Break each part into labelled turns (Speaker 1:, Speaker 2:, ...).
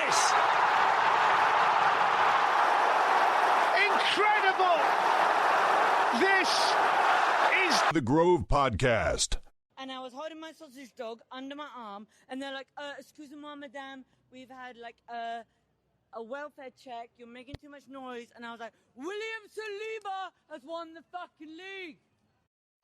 Speaker 1: this? Incredible! This is
Speaker 2: The Grove Podcast.
Speaker 3: And I was holding my sausage dog under my arm, and they're like, excusez-moi, madame, we've had like a welfare check, you're making too much noise. And I was like, William Saliba has won the fucking league.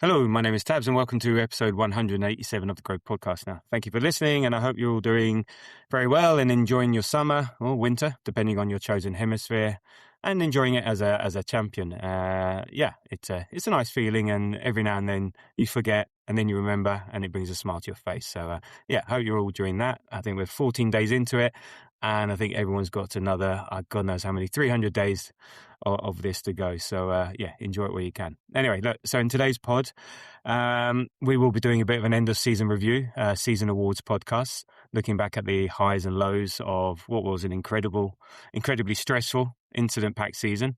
Speaker 4: Hello, my name is Tabs and welcome to episode 187 of the Grove Podcast now. Thank you for listening and I hope you're all doing very well and enjoying your summer or winter, depending on your chosen hemisphere, and enjoying it as a champion. It's a nice feeling, and every now and then you forget and then you remember and it brings a smile to your face. So, hope you're all doing that. I think we're 14 days into it and I think everyone's got another, God knows how many, 300 days of this to go. So, enjoy it where you can. Anyway, look, so in today's pod, we will be doing a bit of an end of season review, season awards podcast, looking back at the highs and lows of what was an incredibly stressful, incident-packed season.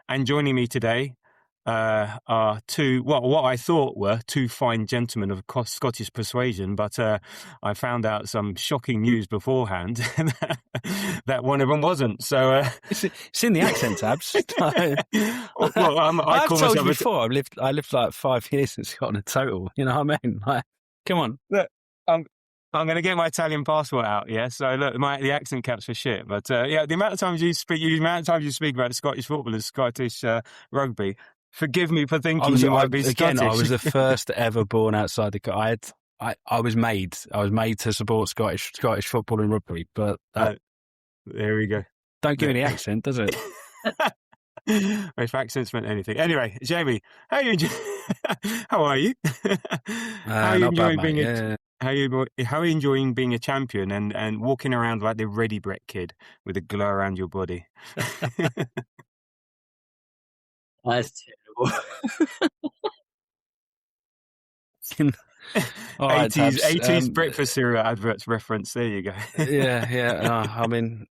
Speaker 4: And joining me today are two, what I thought were two fine gentlemen of Scottish persuasion, but I found out some shocking news beforehand that one of them wasn't. So
Speaker 5: it's in the accent, Tabs.
Speaker 4: I've
Speaker 5: told you before. I lived like 5 years in Scotland total. You know what I mean? Like, come on.
Speaker 4: Look, I'm going to get my Italian passport out, yeah? So, look, the accent counts for shit. But, the amount of times you speak about the Scottish football and Scottish rugby, forgive me for thinking you might be Scottish.
Speaker 5: I was the first ever born outside the... I was made to support Scottish football and rugby, but...
Speaker 4: there we go.
Speaker 5: Don't give me the accent, does it?
Speaker 4: If accents meant anything. Anyway, Jamie, how are you? How are you? How are you enjoying being How are you enjoying being a champion and walking around like the Ready Brett kid with a glow around your body?
Speaker 6: That's terrible.
Speaker 4: 80s breakfast cereal adverts reference. There you go.
Speaker 5: I mean,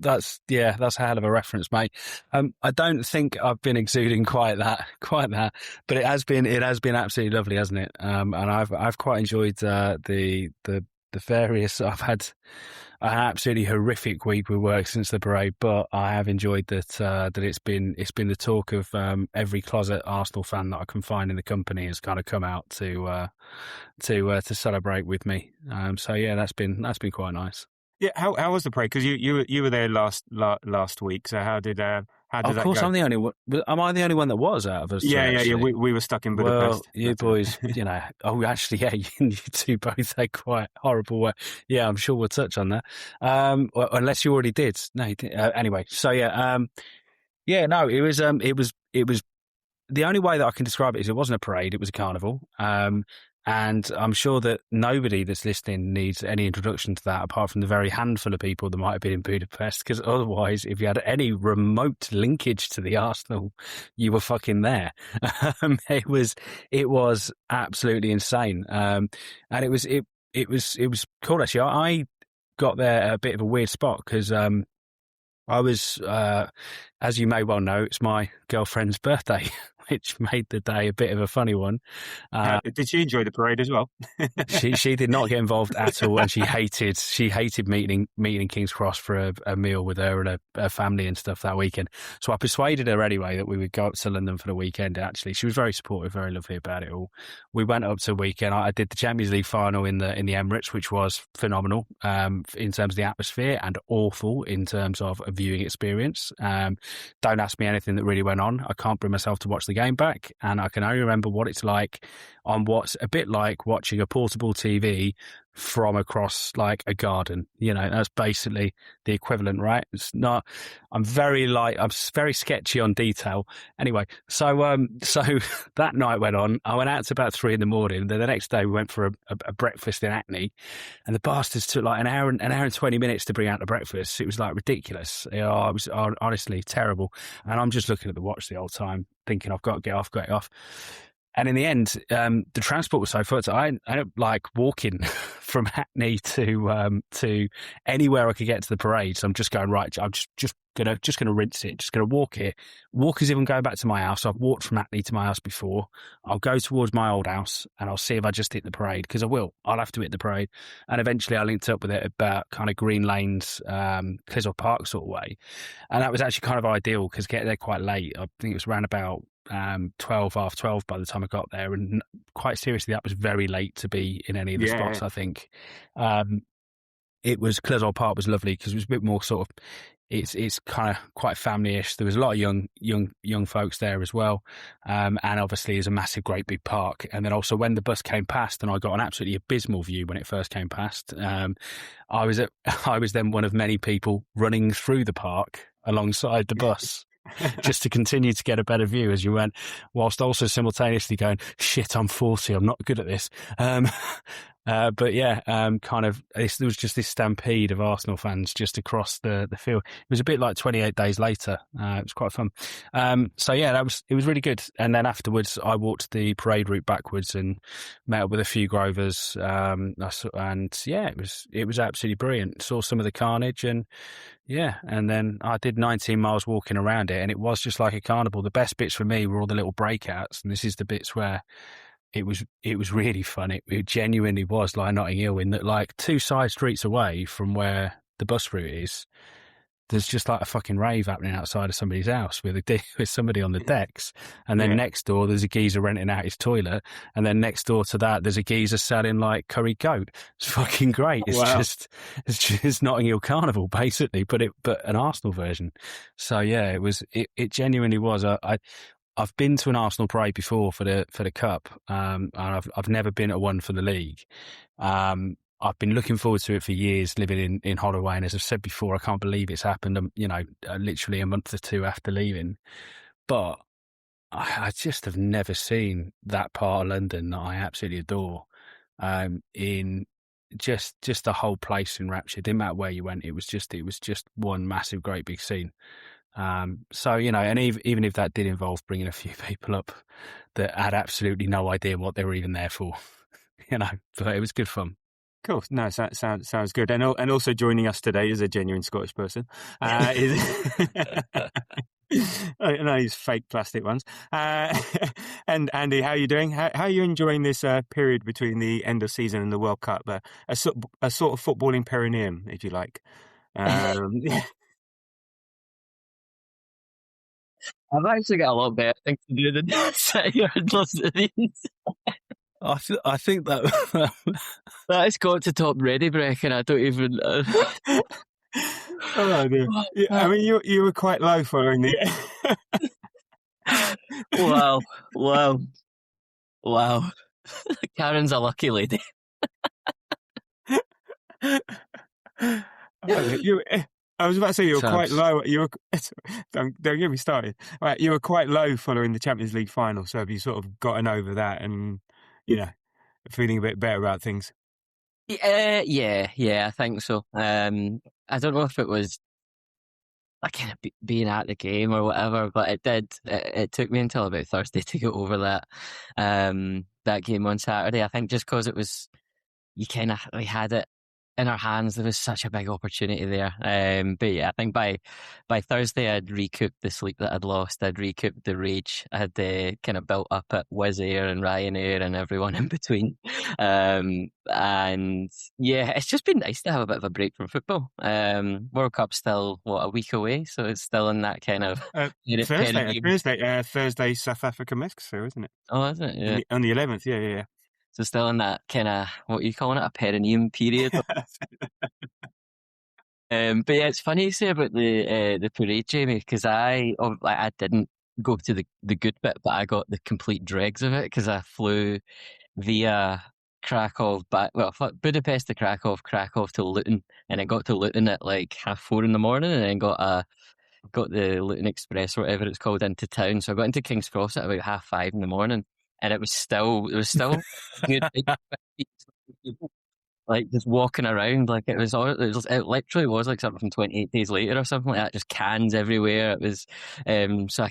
Speaker 5: that's a hell of a reference, mate. I don't think I've been exuding quite that, but it has been absolutely lovely, hasn't it? And I've quite enjoyed the various. I've had an absolutely horrific week with work since the parade, but I have enjoyed that it's been the talk of every closet Arsenal fan that I can find in the company has kind of come out to celebrate with me. That's been quite nice.
Speaker 4: Yeah, how was the parade? Because you were there last week. So how did that go?
Speaker 5: Of course, I'm the only one. Am I the only one that was out of us?
Speaker 4: Yeah. We were stuck in Budapest.
Speaker 5: Well, you boys, you two both had quite horrible work. Yeah, I'm sure we'll touch on that. Unless you already did. No, you didn't. Anyway, so it was the only way that I can describe it is it wasn't a parade; it was a carnival. And I'm sure that nobody that's listening needs any introduction to that apart from the very handful of people that might have been in Budapest, because otherwise, if you had any remote linkage to the Arsenal, you were fucking there. It was absolutely insane. And it was cool, actually. I got there at a bit of a weird spot because I was, as you may well know, it's my girlfriend's birthday, which made the day a bit of a funny one.
Speaker 4: Did she enjoy the parade as well?
Speaker 5: She did not get involved at all, and she hated meeting in King's Cross for a meal with her and her family and stuff that weekend. So I persuaded her anyway that we would go up to London for the weekend. Actually, she was very supportive, very lovely about it all. We went up to the weekend. I did the Champions League final in the Emirates, which was phenomenal in terms of the atmosphere and awful in terms of a viewing experience. Don't ask me anything that really went on. I can't bring myself to watch the game back, and I can only remember what it's like on what's a bit like watching a portable TV from across like a garden. You know, that's basically the equivalent, right? It's not. I'm very sketchy on detail. Anyway, so that night went on. I went out to about 3 a.m. Then the next day we went for a breakfast in Hackney, and the bastards took like an hour and 20 minutes to bring out the breakfast. It was like ridiculous. It was honestly terrible. And I'm just looking at the watch the whole time, thinking I've got to get off. And in the end, the transport was so full. So I ended up like walking from Hackney to anywhere I could get to the parade. So I'm just going, right, I'm just gonna rinse it, just gonna walk it. Walk as if I'm going back to my house. I've walked from Hackney to my house before. I'll go towards my old house and I'll see if I just hit the parade, because I will. I'll have to hit the parade. And eventually I linked up with it about kind of Green Lanes, Clissold Park sort of way. And that was actually kind of ideal because getting there quite late. I think it was around about 12, half 12 by the time I got there, and quite seriously that was very late to be in any of the spots. I think it was Clissold Park was lovely because it was a bit more sort of it's kind of quite family-ish. There was a lot of young folks there as well, and obviously it's a massive great big park. And then also when the bus came past, and I got an absolutely abysmal view when it first came past, I was then one of many people running through the park alongside the bus just to continue to get a better view as you went, whilst also simultaneously going, shit, I'm 40, I'm not good at this. But yeah, there was just this stampede of Arsenal fans just across the field. It was a bit like 28 days later. It was quite fun. So yeah, it was really good. And then afterwards, I walked the parade route backwards and met up with a few Grovers. And yeah, it was absolutely brilliant. Saw some of the carnage, and yeah, and then I did 19 miles walking around it, and it was just like a carnival. The best bits for me were all the little breakouts, and this is the bits where it was really fun. It genuinely was like Notting Hill, in that like 2 side streets away from where the bus route is, there's just like a fucking rave happening outside of somebody's house with somebody on the decks. And then next door, there's a geezer renting out his toilet. And then next door to that, there's a geezer selling like curried goat. It's fucking great. It's just Notting Hill Carnival basically, but an Arsenal version. So yeah, it genuinely was. I've been to an Arsenal parade before for the cup, and I've never been at one for the league. I've been looking forward to it for years, living in Holloway, and as I've said before, I can't believe it's happened. Literally a month or two after leaving, but I just have never seen that part of London that I absolutely adore. In just the whole place enraptured. Didn't matter where you went, it was just one massive, great big scene. So, and even if that did involve bringing a few people up that had absolutely no idea what they were even there for, but it was good fun.
Speaker 4: Cool. No, sounds good. And also joining us today is a genuine Scottish person. No, these fake plastic ones. And Andy, how are you doing? How are you enjoying this period between the end of season and the World Cup? A sort of footballing perineum, if you like.
Speaker 6: I've actually got a lot better things to do than sit here and listen to these.
Speaker 5: I think that
Speaker 6: That has got to top ready break, and I don't even.
Speaker 4: Oh dear. I mean, you were quite low following the.
Speaker 6: Wow. Karen's a lucky lady.
Speaker 4: I was about to say you were quite low. Don't get me started. Right, you were quite low following the Champions League final. So have you sort of gotten over that and feeling a bit better about things?
Speaker 6: Yeah, I think so. I don't know if it was like kind of being at the game or whatever, but it did. It took me until about Thursday to get over that game on Saturday. I think just because it was, we had it in our hands. There was such a big opportunity there. But yeah, I think by Thursday I'd recouped the sleep that I'd lost. I'd recouped the rage I had kind of built up at Wizz Air and Ryanair and everyone in between. And yeah, it's just been nice to have a bit of a break from football. World Cup's still a week away, so it's still in that kind of
Speaker 4: Thursday South Africa Mexico, isn't it?
Speaker 6: Oh, is it? Yeah.
Speaker 4: On the 11th, yeah.
Speaker 6: So still in that kind of, what are you calling it, a perineum period? But yeah, it's funny you say about the parade, Jamie, because I didn't go to the good bit, but I got the complete dregs of it because I flew via Budapest to Krakow to Luton, and I got to Luton at like 4:30 in the morning, and then got the Luton Express or whatever it's called into town. So I got into King's Cross at about 5:30 in the morning. And it was still good. like just walking around like it literally was like something from 28 Days Later or something like that, just cans everywhere. It was so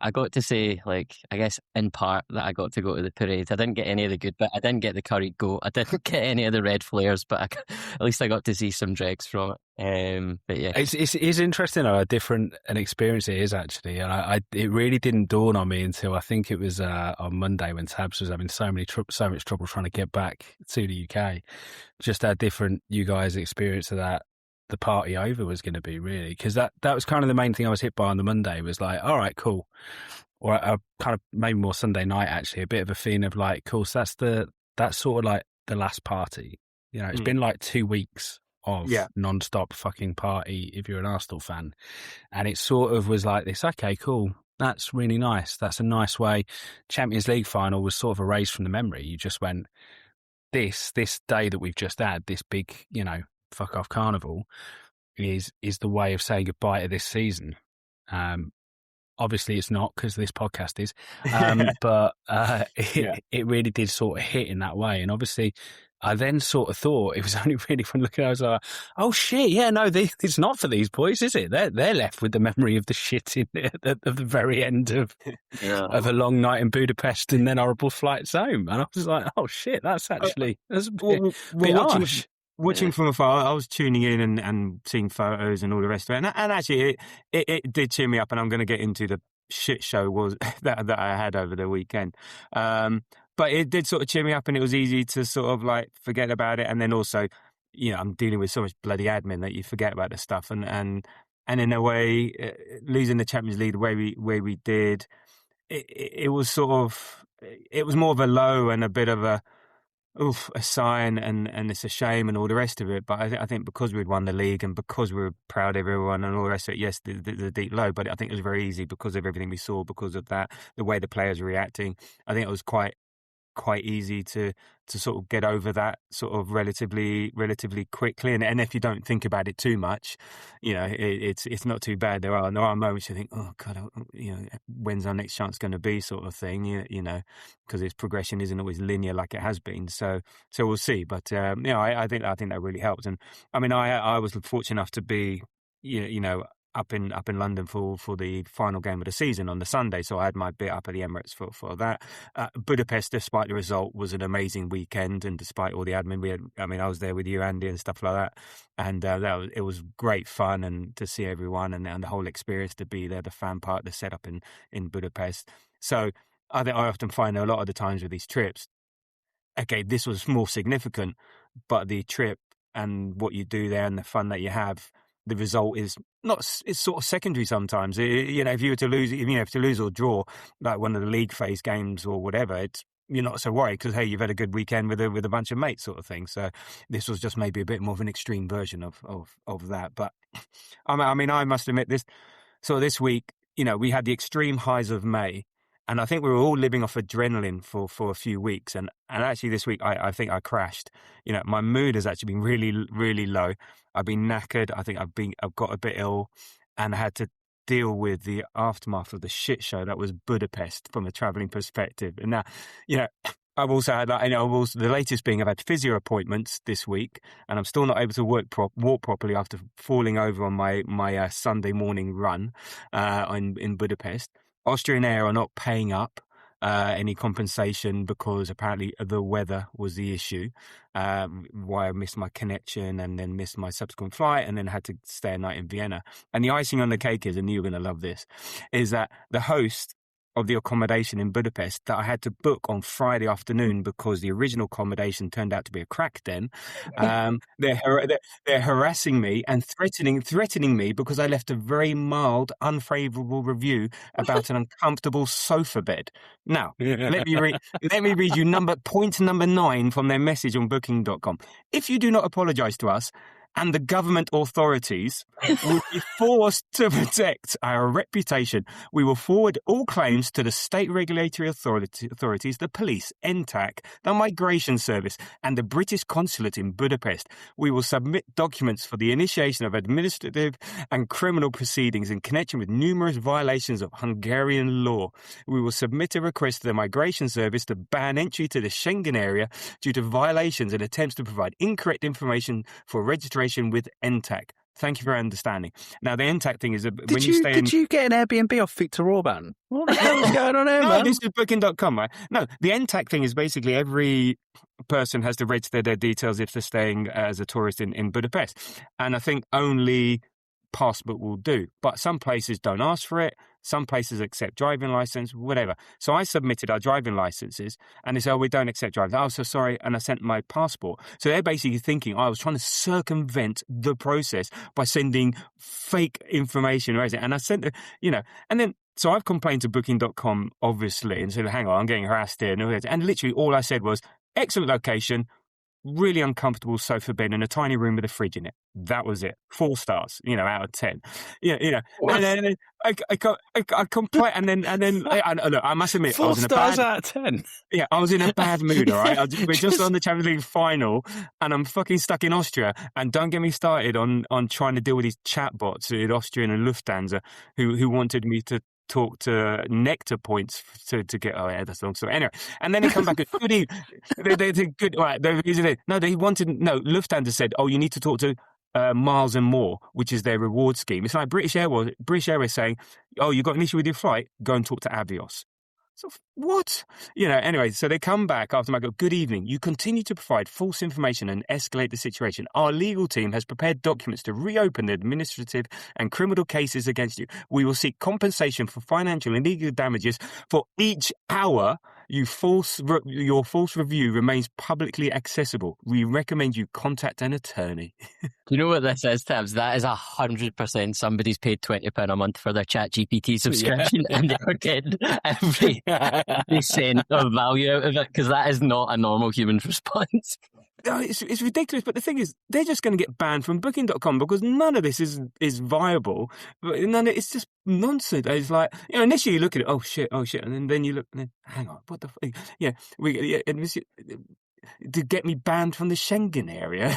Speaker 6: I got to say, like, I guess in part that I got to go to the parade. I didn't get any of the good bit. I didn't get the curried goat. I didn't get any of the red flares, but at least I got to see some dregs from it. But yeah,
Speaker 5: it's interesting how different an experience it is actually, and it really didn't dawn on me until I think it was on Monday when Tabs was having so much trouble trying to get back to the UK. Just how different you guys' experience of that, the party over, was going to be, really, because that was kind of the main thing I was hit by on the Monday. Was like, all right, cool, or kind of maybe more Sunday night actually, a bit of a feeling of like, cool, so that's sort of like the last party. You know, it's been like 2 weeks of non-stop fucking party if you're an Arsenal fan, and it sort of was like this. Okay, cool, that's really nice. That's a nice way. Champions League final was sort of erased from the memory. You just went, this day that we've just had, this big, you know, fuck off carnival, is the way of saying goodbye to this season. Obviously it's not, because this podcast is, but it really did sort of hit in that way. And obviously I then sort of thought it was only really when looking, I was like, oh shit, yeah, no, it's not for these boys, is it? They're left with the memory of the shit at the very end of a long night in Budapest and then horrible flights home. And I was like, oh shit, that's a bit harsh.
Speaker 4: Watching from afar, I was tuning in and seeing photos and all the rest of it. And actually, it did cheer me up, and I'm going to get into the shit show that I had over the weekend. But it did sort of cheer me up, and it was easy to sort of like forget about it. And then also, you know, I'm dealing with so much bloody admin that you forget about the stuff. And in a way, losing the Champions League the way we did, it was sort of, it was more of a low and a bit of a sign, and it's a shame and all the rest of it. But I think because we'd won the league and because we were proud of everyone and all the rest of it, yes, the deep low. But I think it was very easy because of everything we saw, because of that, the way the players were reacting. I think it was quite easy to sort of get over that sort of relatively quickly. And if you don't think about it too much, you know, it's not too bad. There are moments you think, oh God, you know, when's our next chance going to be, sort of thing. You know, because its progression isn't always linear like it has been. So we'll see. But you know, I think that really helped. And I mean, I was fortunate enough to be, you know, up in London for the final game of the season on the Sunday, so I had my bit up at the Emirates for that. Budapest, despite the result, was an amazing weekend, and despite all the admin we had, I mean, I was there with you, Andy, and stuff like that, and it was great fun, and to see everyone and the whole experience, to be there, the fan part, the setup in Budapest. So I think I often find a lot of the times with these trips, okay, this was more significant, but the trip and what you do there and the fun that you have, the result is not, it's sort of secondary sometimes. You know, if you were to lose, or draw, like one of the league phase games or whatever, you're not so worried because, hey, you've had a good weekend with a bunch of mates, sort of thing. So this was just maybe a bit more of an extreme version of that. But I mean, I must admit, this week, you know, we had the extreme highs of May, and I think we were all living off adrenaline for a few weeks. And actually this week, I think I crashed. You know, my mood has actually been really, really low. I've been knackered. I think I've got a bit ill, and I had to deal with the aftermath of the shit show that was Budapest from a travelling perspective. And now, you know, I've also had that, you know, the latest being I've had physio appointments this week, and I'm still not able to walk properly after falling over on my Sunday morning run in Budapest. Austrian Air are not paying up any compensation because apparently the weather was the issue. Why I missed my connection and then missed my subsequent flight and then had to stay a night in Vienna. And the icing on the cake is, and you're going to love this, is that the host of the accommodation in Budapest that I had to book on Friday afternoon because the original accommodation turned out to be a crack den. They're harassing me and threatening me because I left a very mild, unfavourable review about an uncomfortable sofa bed. Now, let me read you point number 9 from their message on booking.com. If you do not apologise to us and the government authorities will be forced to protect our reputation. We will forward all claims to the state regulatory authorities, the police, NTAC, the Migration Service, and the British Consulate in Budapest. We will submit documents for the initiation of administrative and criminal proceedings in connection with numerous violations of Hungarian law. We will submit a request to the Migration Service to ban entry to the Schengen area due to violations and attempts to provide incorrect information for registration with NTAC. Thank you for understanding. Now, the NTAC thing is when you stay in...
Speaker 5: Did you get an Airbnb off Victor Orban? What the hell is going on here,
Speaker 4: No,
Speaker 5: man?
Speaker 4: this is booking.com, right? No, the NTAC thing is basically every person has to register their details if they're staying as a tourist in Budapest. And I think only passport will do. But some places don't ask for it. Some places accept driving license, whatever. So I submitted our driving licenses and they said, oh, we don't accept driving. Oh, so sorry. And I sent my passport. So they're basically thinking, I was trying to circumvent the process by sending fake information. And I sent, and then, so I've complained to booking.com, obviously, and said, hang on, I'm getting harassed here. And literally all I said was, excellent location, really uncomfortable sofa bed in a tiny room with a fridge in it. That was it. 4 stars, out of 10. And then I complain, and then look, I must admit,
Speaker 5: 4 stars out of 10.
Speaker 4: Yeah, I was in a bad mood. All right, we're just on the Champions League final, and I'm fucking stuck in Austria. And don't get me started on trying to deal with these chatbots at Austrian and Lufthansa who wanted me to talk to Nectar points to get. Oh yeah, that's long story. Anyway, and then they come back. Good. Good. Right. Lufthansa said, oh, you need to talk to Miles and More, which is their reward scheme. It's like British Airways saying, oh, you got an issue with your flight? Go and talk to Avios. So what? Anyway, so they come back after I go, good evening. You continue to provide false information and escalate the situation. Our legal team has prepared documents to reopen the administrative and criminal cases against you. We will seek compensation for financial and legal damages for each hour your false review remains publicly accessible. We recommend you contact an attorney.
Speaker 6: Do you know what this is, Tabs? That is 100% somebody's paid £20 a month for their ChatGPT subscription and they're getting every cent of value out of it, because that is not a normal human response.
Speaker 4: No, it's ridiculous, but the thing is, they're just going to get banned from Booking.com because none of this is viable. It's just nonsense. It's like, initially you look at it, oh shit, and then you look, and then, hang on, what the fuck? Yeah, to get me banned from the Schengen area.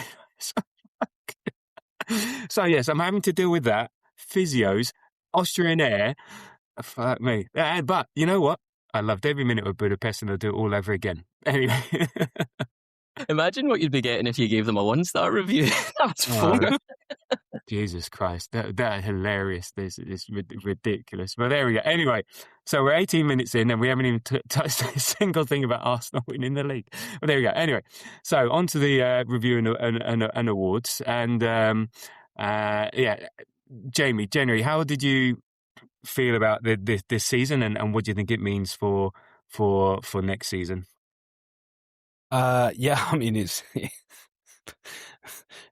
Speaker 4: So yes, I'm having to deal with that. Physios, Austrian Air, fuck me. But you know what? I loved every minute of Budapest, and I'll do it all over again. Anyway.
Speaker 6: Imagine what you'd be getting if you gave them a 1-star review. That was fun.
Speaker 4: Jesus Christ, that hilarious. This is ridiculous. But there we go. Anyway, so we're 18 minutes in and we haven't even touched a single thing about Arsenal winning the league. But there we go. Anyway, so on to the review and awards. And Jamie, generally, how did you feel about this season, and what do you think it means for next season?
Speaker 5: I mean, it's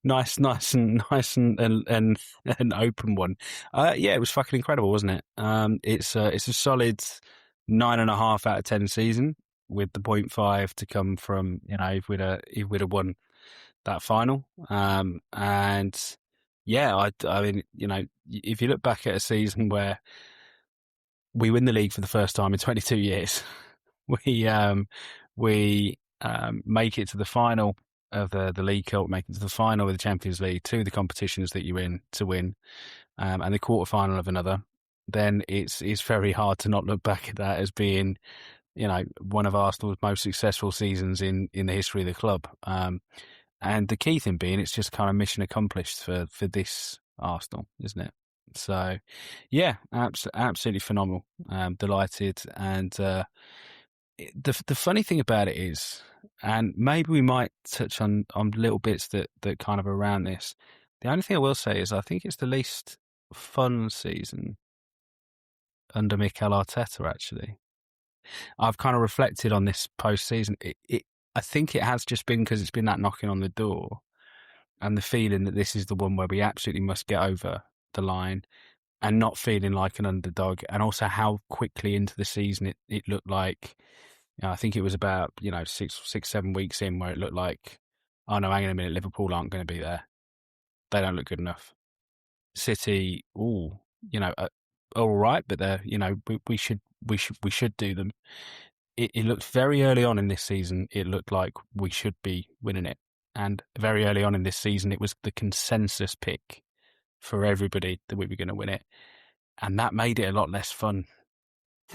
Speaker 5: nice and open one. It was fucking incredible, wasn't it? It's a solid 9.5 out of 10 season, with the 0.5 to come from if we'd have won that final. I mean, if you look back at a season where we win the league for the first time in 22 years, we make it to the final of the League Cup, make it to the final of the Champions League, 2 of the competitions that you're in to win, and the quarterfinal of another, then it's very hard to not look back at that as being, one of Arsenal's most successful seasons in the history of the club. And the key thing being, it's just kind of mission accomplished for this Arsenal, isn't it? So, yeah, absolutely phenomenal. Delighted. And the funny thing about it is, and maybe we might touch on little bits that kind of around this. The only thing I will say is I think it's the least fun season under Mikel Arteta, actually. I've kind of reflected on this post-season. I think it has just been because it's been that knocking on the door and the feeling that this is the one where we absolutely must get over the line and not feeling like an underdog, and also how quickly into the season it looked like. I think it was about 6-7 weeks in where it looked like, oh no, hang on a minute, Liverpool aren't going to be there. they don't look good enough. City, all right, but they're, we should do them. It looked very early on in this season, it looked like we should be winning it. And very early on in this season, it was the consensus pick for everybody that we were going to win it. And that made it a lot less fun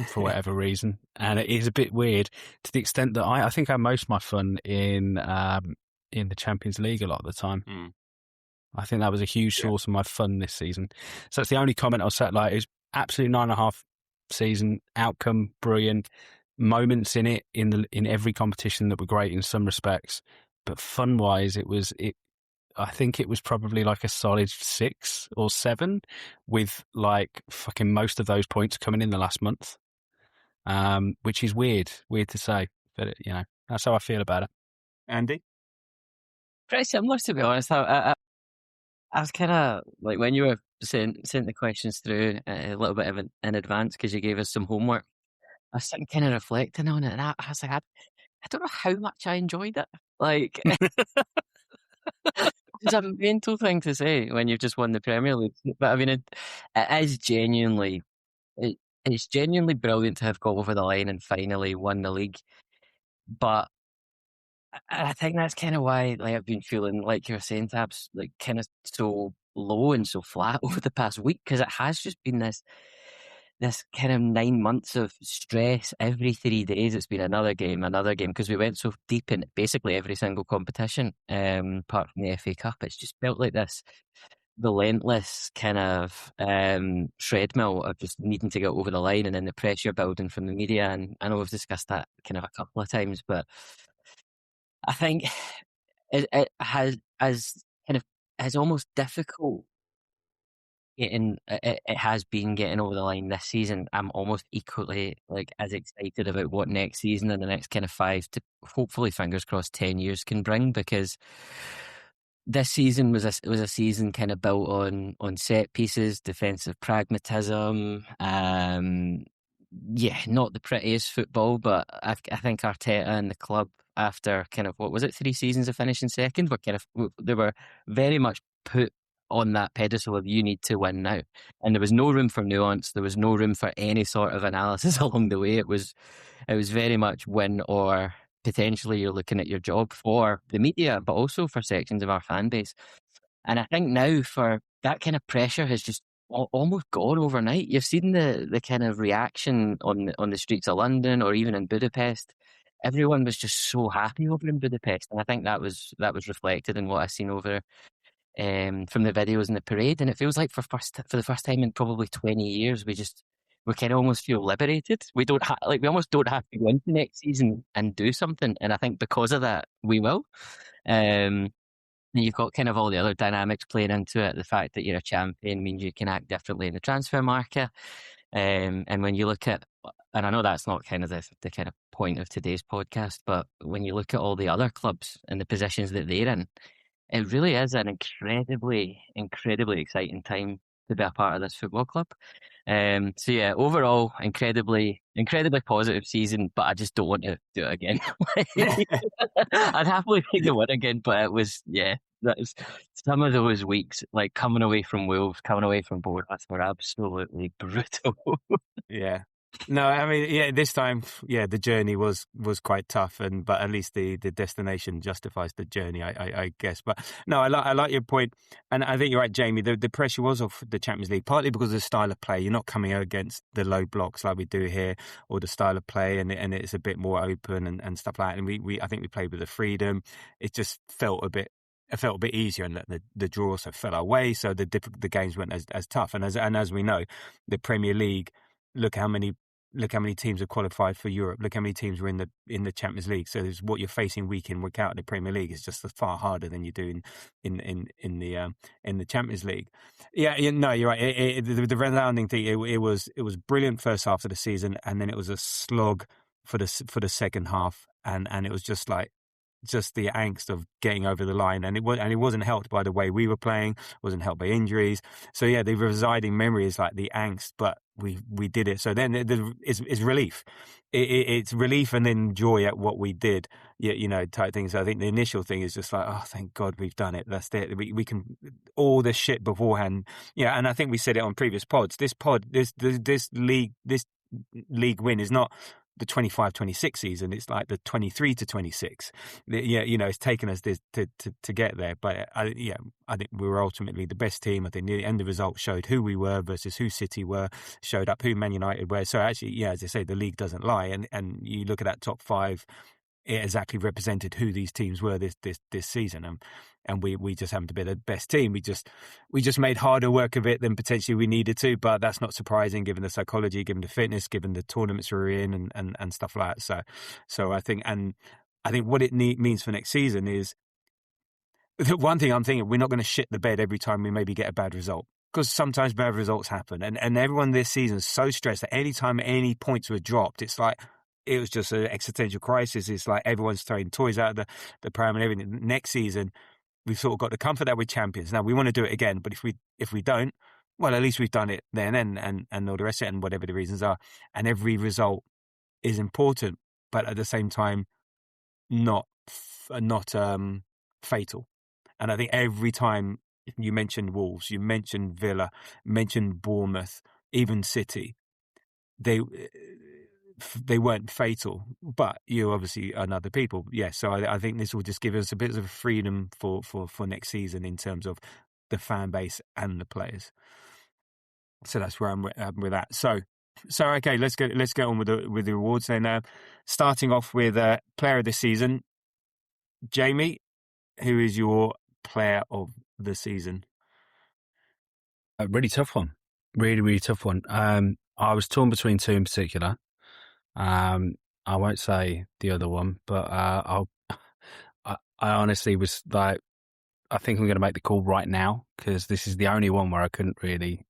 Speaker 5: for whatever reason. And it is a bit weird to the extent that I think I had most of my fun in the Champions League a lot of the time. I think that was a huge source of my fun this season. So that's the only comment I'll say. Like, it was absolutely 9.5 season, outcome brilliant, moments in it in every competition that were great in some respects, but fun wise, I think it was probably like a solid 6 or 7, with like fucking most of those points coming in the last month, which is weird to say, but that's how I feel about it.
Speaker 4: Andy?
Speaker 6: Pretty similar, to be honest. I was kind of like, when you were sent the questions through a little bit in advance, because you gave us some homework, I was sitting kind of reflecting on it, and I was like, I don't know how much I enjoyed it. Like, it's a mental thing to say when you've just won the Premier League. But I mean, it is genuinely, it's genuinely brilliant to have got over the line and finally won the league. But I think that's kind of why, like, I've been feeling, like you were saying, Tabs, like, kind of so low and so flat over the past week, because it has just been this kind of 9 months of stress. Every 3 days it's been another game, because we went so deep in basically every single competition, apart from the FA Cup. It's just felt like this relentless kind of treadmill of just needing to get over the line, and then the pressure building from the media. And I know we've discussed that kind of a couple of times, but I think it has almost difficult it has been getting over the line this season. I'm almost equally as excited about what next season and the next kind of 5 to hopefully, fingers crossed, 10 years can bring, because this season was a season kind of built on set pieces, defensive pragmatism. Not the prettiest football, but I think Arteta and the club, after kind of, what was it, 3 seasons of finishing second, they were very much put on that pedestal of, you need to win now, and there was no room for nuance. There was no room for any sort of analysis along the way. It was very much win, or potentially you're looking at your job for the media, but also for sections of our fan base. And I think now, for that kind of pressure has just almost gone overnight. You've seen the kind of reaction on the streets of London, or even in Budapest. Everyone was just so happy over in Budapest, and I think that was reflected in what I've seen over from the videos in the parade. And it feels like for the first time in probably 20 years, we kind of almost feel liberated. We almost don't have to go into next season and do something, and I think because of that we will. And you've got kind of all the other dynamics playing into it. The fact that you're a champion means you can act differently in the transfer market. And when you look at, and I know that's not kind of the kind of point of today's podcast, but when you look at all the other clubs and the positions that they're in, it really is an incredibly, incredibly exciting time to be a part of this football club. So yeah, overall, incredibly, incredibly positive season, but I just don't want to do it again. I'd happily take the win again, but it was, that was some of those weeks, like coming away from Wolves, coming away from Bournemouth, were absolutely brutal.
Speaker 4: Yeah. No, I mean, this time, the journey was quite tough, but at least the destination justifies the journey, I guess. But no, I like your point, and I think you're right, Jamie. The pressure was off the Champions League, partly because of the style of play. You're not coming against the low blocks like we do here, or the style of play, and it's a bit more open and stuff like that. And I think we played with the freedom. It just felt a bit easier, and the draw also fell our way, so the games weren't as tough. And as we know, the Premier League, look how many teams have qualified for Europe. Look how many teams were in the Champions League. So what you're facing week in, week out in the Premier League is just far harder than you do in the Champions League. No, you're right. The resounding thing. It was brilliant first half of the season, and then it was a slog for the second half, and it was just the angst of getting over the line, and it wasn't helped by the way we were playing, wasn't helped by injuries. So the residing memory is like the angst, but we did it. So then it's relief. It's relief and then joy at what we did. Type things. So I think the initial thing is just like, oh, thank God we've done it. That's it. We can all the shit beforehand. Yeah, and I think we said it on previous pods. This league win is not the 25-26 season. It's like the 23-26. It's taken us this to get there. But I think we were ultimately the best team. I think the end of the result showed who we were versus who City were, showed up who Man United were. So actually, as I say, the league doesn't lie. And you look at that top five, it exactly represented who these teams were this season. And we just happened to be the best team. We just made harder work of it than potentially we needed to, but that's not surprising given the psychology, given the fitness, given the tournaments we were in and stuff like that. So I think what it means for next season is the one thing I'm thinking, we're not going to shit the bed every time we maybe get a bad result. Because sometimes bad results happen. And everyone this season is so stressed that any time any points were dropped, it's like, it was just an existential crisis. It's like everyone's throwing toys out of the pram and everything. Next season, we've sort of got the comfort that we're champions. Now, we want to do it again, but if we don't, well, at least we've done it then and all the rest of it and whatever the reasons are. And every result is important, but at the same time, not fatal. And I think every time you mentioned Wolves, you mentioned Villa, mentioned Bournemouth, even City, they weren't fatal, but you obviously are other people. Yeah, so I think this will just give us a bit of freedom for next season in terms of the fan base and the players. So that's where I'm with that. So okay, let's get on with the awards then. Starting off with player of the season, Jamie, who is your player of the season?
Speaker 5: A really tough one, really tough one. I was torn between two in particular. I won't say the other one, but I honestly was like, I think I'm going to make the call right now because this is the only one where I couldn't really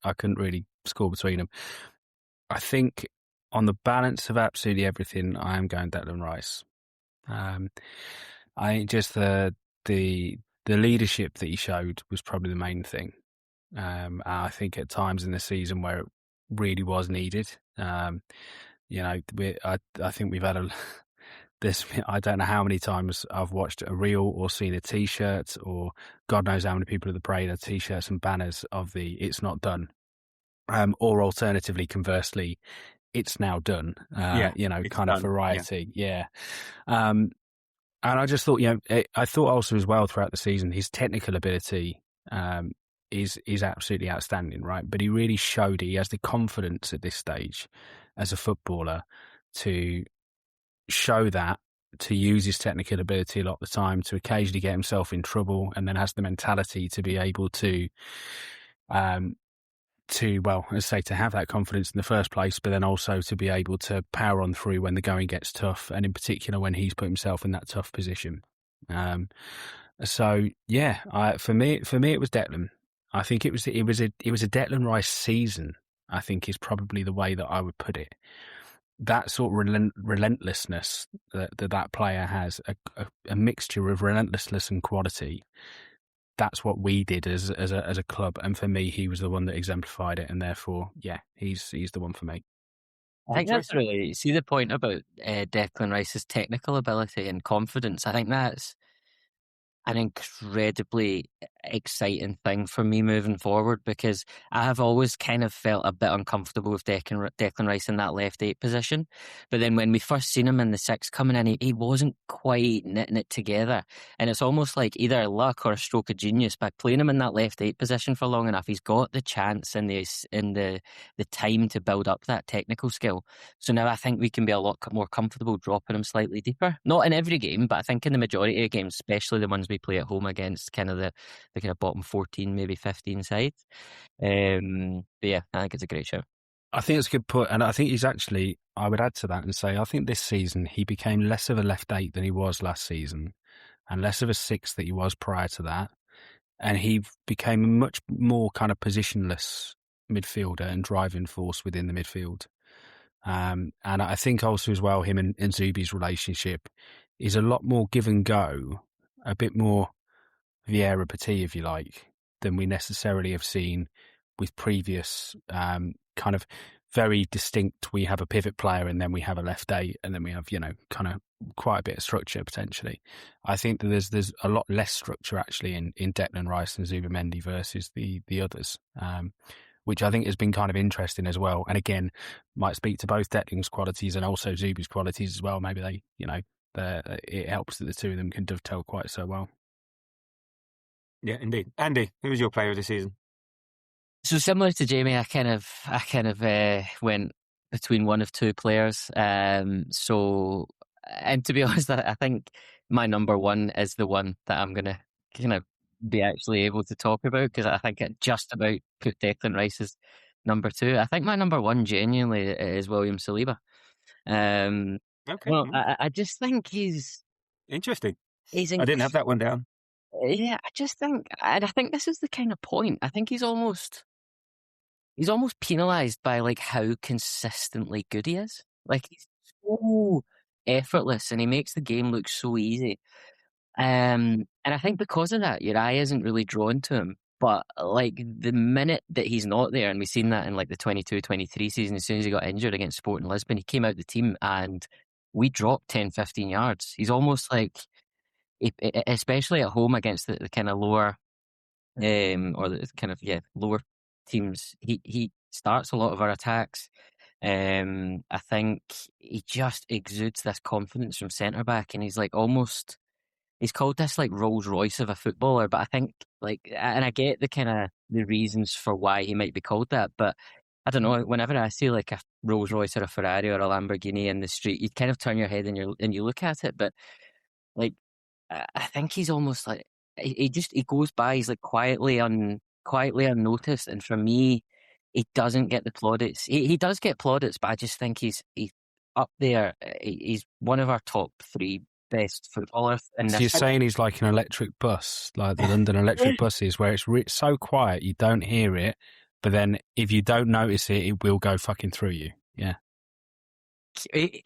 Speaker 5: score between them. I think on the balance of absolutely everything, I am going Declan Rice. I think just the leadership that he showed was probably the main thing. I think at times in the season where it really was needed. I think we've had I don't know how many times I've watched a reel or seen a T-shirt, or God knows how many people at the parade had T-shirts and banners of the "It's not done," or alternatively, conversely, "It's now done." Kind of variety. Yeah. And I just thought, I thought also as well throughout the season, his technical ability is absolutely outstanding, right? But he really showed he has the confidence at this stage as a footballer to show that, to use his technical ability a lot of the time, to occasionally get himself in trouble, and then has the mentality to be able to have that confidence in the first place, but then also to be able to power on through when the going gets tough, and in particular when he's put himself in that tough position. For me it was Declan. I think it was a Declan Rice season, I think, is probably the way that I would put it. That sort of relentlessness that player has, a mixture of relentlessness and quality. That's what we did as a club, and for me, he was the one that exemplified it, and therefore, he's the one for me.
Speaker 6: I think that's really, see the point about Declan Rice's technical ability and confidence. I think that's an incredibly exciting thing for me moving forward, because I have always kind of felt a bit uncomfortable with Declan Rice in that left 8 position. But then when we first seen him in the 6 coming in, he wasn't quite knitting it together. And it's almost like either luck or a stroke of genius. By playing him in that left 8 position for long enough, he's got the chance and the time to build up that technical skill. So now I think we can be a lot more comfortable dropping him slightly deeper. Not in every game, but I think in the majority of games, especially the ones we play at home against kind of the kind of bottom 14, maybe 15 sides. But yeah, I think it's a great show.
Speaker 5: I think it's a good point, and I think he's actually, I would add to that and say, I think this season he became less of a left 8 than he was last season, and less of a 6 that he was prior to that, and he became a much more kind of positionless midfielder and driving force within the midfield. And I think also as well, him and Zubi's relationship is a lot more give and go, a bit more Vieira Petit, if you like, than we necessarily have seen with previous kind of very distinct. We have a pivot player and then we have a left 8 and then we have, kind of quite a bit of structure potentially. I think that there's a lot less structure actually in Declan Rice and Zubimendi versus the others, which I think has been kind of interesting as well. And again, might speak to both Declan's qualities and also Zubi's qualities as well. Maybe it helps that the two of them can dovetail quite so well.
Speaker 4: Yeah, indeed. Andy, who was your player of the season?
Speaker 6: So similar to Jamie, I kind of went between one of two players. And to be honest, I think my number one is the one that I'm going to kind of be actually able to talk about, because I think it just about put Declan Rice as number two. I think my number one genuinely is William Saliba.
Speaker 4: Okay.
Speaker 6: Well, I just think he's
Speaker 4: interesting.
Speaker 6: I
Speaker 4: didn't have that one down.
Speaker 6: Yeah, I just think, and I think this is the kind of point. I think he's almost penalised by like how consistently good he is. Like, he's so effortless and he makes the game look so easy. And I think because of that, your eye isn't really drawn to him. But like the minute that he's not there, and we've seen that in like the 22-23 season, as soon as he got injured against Sporting Lisbon, he came out the team and we dropped 10-15 yards. He's almost like, especially at home against the kind of lower, or the kind of lower teams, he starts a lot of our attacks. I think he just exudes this confidence from centre back, and he's like almost, he's called this like Rolls Royce of a footballer, but I think like, and I get the kind of the reasons for why he might be called that, but I don't know, whenever I see like a Rolls Royce or a Ferrari or a Lamborghini in the street, you kind of turn your head and you look at it, but like, I think he's almost like, he goes by, he's like quietly unnoticed, and for me, he doesn't get the plaudits. He does get plaudits, but I just think he's up there. He's one of our top 3 best footballers.
Speaker 5: So you're saying he's like an electric bus, like the London electric buses, where it's so quiet you don't hear it, but then if you don't notice it, it will go fucking through you. Yeah.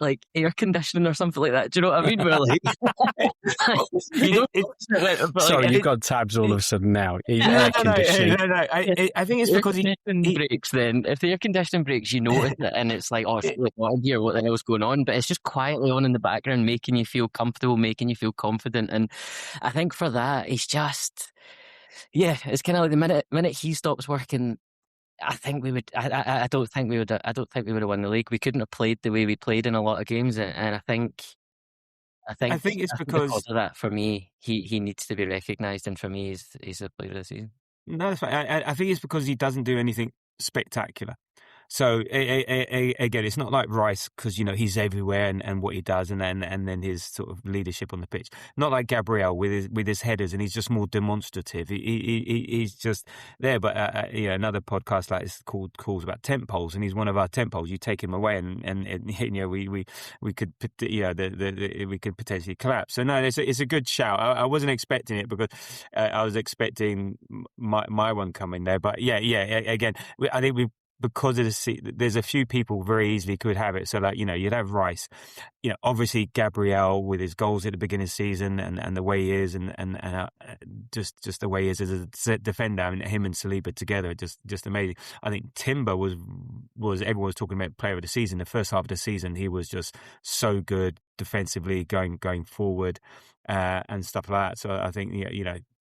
Speaker 6: Like air conditioning or something like that. Do you know what I mean? We're like,
Speaker 5: sorry, you've got tabs all of a sudden now. Air conditioning.
Speaker 4: No. I think it's because he
Speaker 6: breaks. Then if the air conditioning breaks, you notice it, and it's like, oh, it's really on here. What the hell's going on? But it's just quietly on in the background, making you feel comfortable, making you feel confident. And I think for that, he's just, it's kind of like the minute he stops working, I think we would. I don't think we would. I don't think we would have won the league. We couldn't have played the way we played in a lot of games, and I think it's because of that. For me, he needs to be recognised, and for me, he's the player of the season.
Speaker 4: No, that's fine. I think it's because he doesn't do anything spectacular. So again, it's not like Rice, because he's everywhere and what he does, and then his sort of leadership on the pitch. Not like Gabriel with his headers, and he's just more demonstrative. He's just there. But another podcast like this calls about tent poles, and he's one of our tent poles. You take him away, and we could we could potentially collapse. So no, it's a good shout. I wasn't expecting it, because I was expecting my one coming there. But again, I think because of there's a few people very easily could have it. So like, you'd have Rice, obviously Gabriel with his goals at the beginning of the season and the way he is and just the way he is as a defender. I mean, him and Saliba together, just amazing. I think Timber was everyone was talking about player of the season. The first half of the season, he was just so good defensively, going forward. And stuff like that. So I think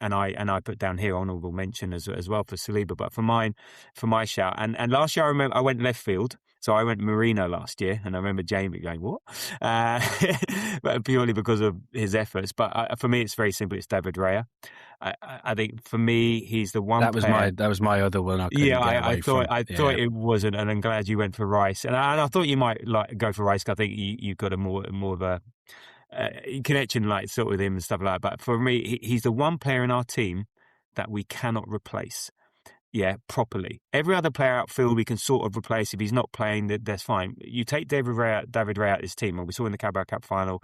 Speaker 4: and I put down here honourable mention as well for Saliba. But for my shout, and last year I remember I went left field, so I went Marino last year, and I remember Jamie going what, but purely because of his efforts. But for me, it's very simple. It's David Raya. I think for me, he's the one. That
Speaker 5: was my other one. I
Speaker 4: thought it wasn't, and I'm glad you went for Rice. And I thought you might like go for Rice, because I think you've got a more of a connection, like sort of with him and stuff like that. But for me, he's the one player in our team that we cannot replace. Properly. Every other player outfield we can sort of replace. If he's not playing, that's fine. You take David Ray out of this team, and we saw in the Carabao Cup final,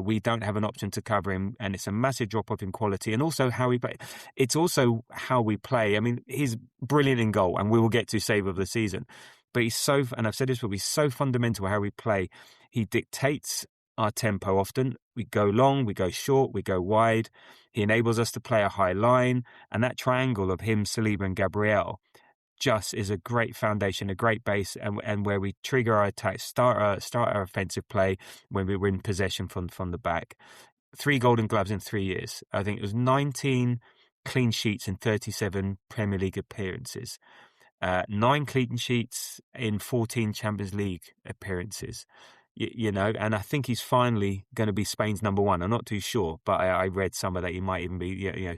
Speaker 4: we don't have an option to cover him, and it's a massive drop off in quality. And also how we play. It's also how we play. I mean, he's brilliant in goal, and we will get to save of the season. But he's so, and I've said this before, he's so fundamental how we play. He dictates our tempo often. We go long, we go short, we go wide. He enables us to play a high line, and that triangle of him, Saliba and Gabriel just is a great foundation, a great base, and where we trigger our attacks, start our offensive play when we win possession from the back. 3 Golden Gloves in 3 years. I think it was 19 clean sheets in 37 Premier League appearances. 9 clean sheets in 14 Champions League appearances. You know, and I think he's finally going to be Spain's number 1. I'm not too sure, but I read somewhere that he might even be, you know,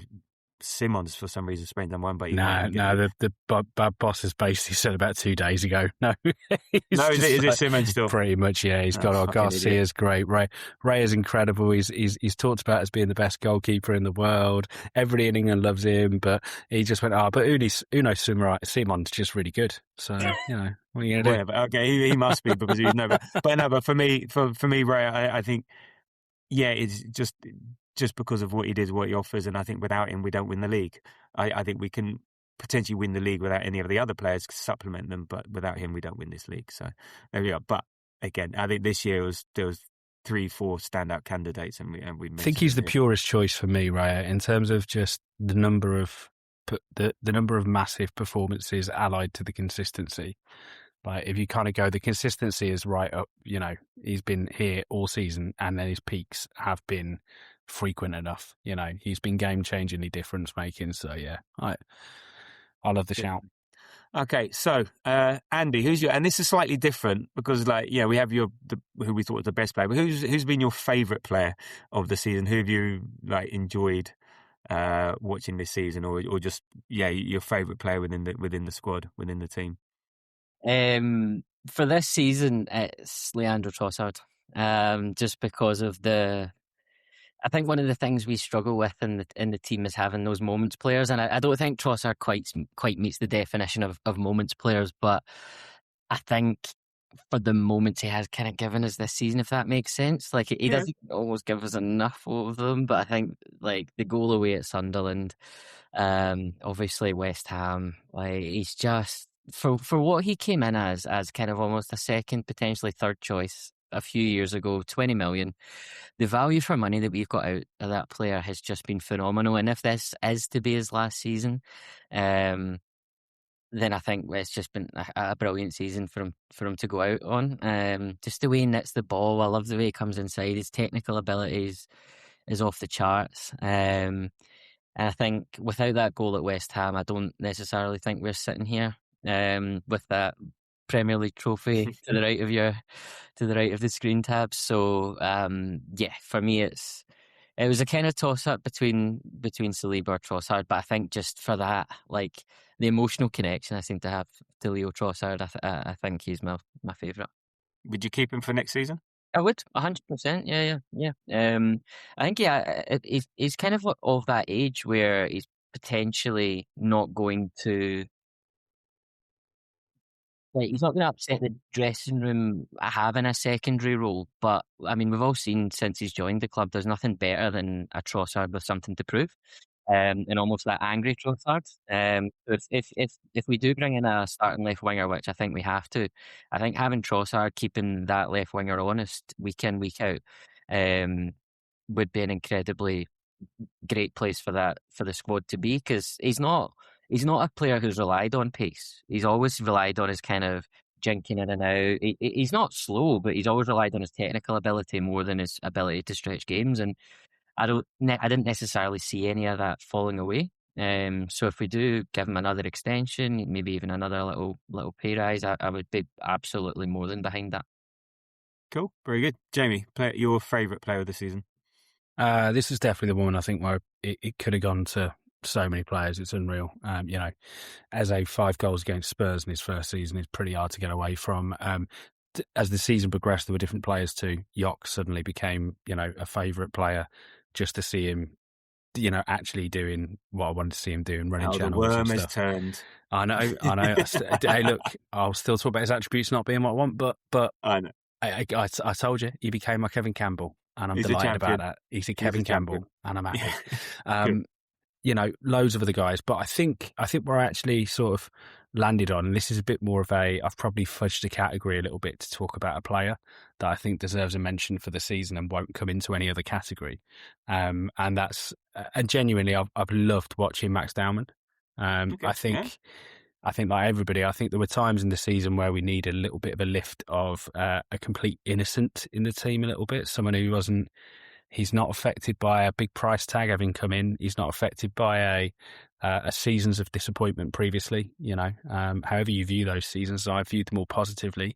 Speaker 4: Simon's for some reason Spain's number 1, but
Speaker 5: the boss has basically said about 2 days ago. No,
Speaker 4: is it Simon still?
Speaker 5: Pretty much, yeah. He's got Garcia's great. Ray is incredible. He's talked about as being the best goalkeeper in the world. Everybody in England loves him, but he just went, but Uno Simon's just really good. So you know, what are you gonna do?
Speaker 4: Okay, he must be because he's never. But for me, Ray, I think, yeah, it's just because of what he did, what he offers, and I think without him, we don't win the league. I think we can potentially win the league without any of the other players to supplement them, but without him, we don't win this league. So there we are. But again, I think this year there was 3-4 standout candidates, and we.
Speaker 5: I think he's the purest choice for me, Raya, in terms of just the number of massive performances allied to the consistency. Like if you kind of go, the consistency is right up. You know, he's been here all season, and then his peaks have been frequent enough. You know, he's been game-changingly difference making. So yeah, I love the shout.
Speaker 4: Okay, so Andy, who's your? And this is slightly different because, like, yeah, we have who we thought was the best player, but who's been your favourite player of the season? Who have you like enjoyed watching this season, or just your favourite player within the squad, within the team?
Speaker 6: For this season, it's Leandro Trossard. Just because of I think one of the things we struggle with in the team is having those moments players, and I don't think Trossard quite meets the definition of moments players, but I think for the moments he has kind of given us this season, if that makes sense. Like he doesn't almost give us enough of them, but I think like the goal away at Sunderland, obviously West Ham, like he's just for what he came in as kind of almost a second, potentially third choice a few years ago, 20 million. The value for money that we've got out of that player has just been phenomenal. And if this is to be his last season, then I think it's just been a brilliant season for him to go out on. Just the way he knits the ball, I love the way he comes inside. His technical abilities is off the charts. And I think without that goal at West Ham, I don't necessarily think we're sitting here with that Premier League trophy to the right of the screen tab. So for me it was a kind of toss up between Saliba or Trossard, but I think just for that, like the emotional connection I seem to have to Leo Trossard, I think he's my favourite.
Speaker 4: Would you keep him for next season?
Speaker 6: I would, 100%. Yeah. I think he's kind of that age where he's potentially not going to. Like, he's not going to upset the dressing room having a secondary role, but I mean, we've all seen since he's joined the club, there's nothing better than a Trossard with something to prove, and almost that angry Trossard. If we do bring in a starting left winger, which I think we have to, I think having Trossard keeping that left winger honest week in, week out, would be an incredibly great place for the squad to be, because he's not a player who's relied on pace. He's always relied on his kind of jinking in and out. He's not slow, but he's always relied on his technical ability more than his ability to stretch games. And I didn't necessarily see any of that falling away. So if we do give him another extension, maybe even another little pay rise, I would be absolutely more than behind that.
Speaker 4: Cool, very good. Jamie, your favourite player of the season?
Speaker 5: This is definitely the one I think where it could have gone to so many players. It's unreal. As a 5 goals against Spurs in his first season is pretty hard to get away from. As the season progressed, there were different players too. Jock suddenly became, a favourite player, just to see him, actually doing what I wanted to see him doing, running channels.
Speaker 4: The worm
Speaker 5: and
Speaker 4: has
Speaker 5: stuff.
Speaker 4: Turned.
Speaker 5: I know. Hey, look, I'll still talk about his attributes not being what I want, but
Speaker 4: I know.
Speaker 5: I told you, he became my Kevin Campbell, and I'm delighted about that. He's a Kevin Campbell, and I'm happy. Loads of other guys, but I think where I actually sort of landed on, and this is a bit more of I've probably fudged the category a little bit to talk about a player that I think deserves a mention for the season and won't come into any other category. And genuinely, I've loved watching Max Dowman. I think I think like everybody, I think there were times in the season where we needed a little bit of a lift of a complete innocent in the team a little bit. Someone who he's not affected by a big price tag having come in. He's not affected by a seasons of disappointment previously, however you view those seasons. I viewed them all positively.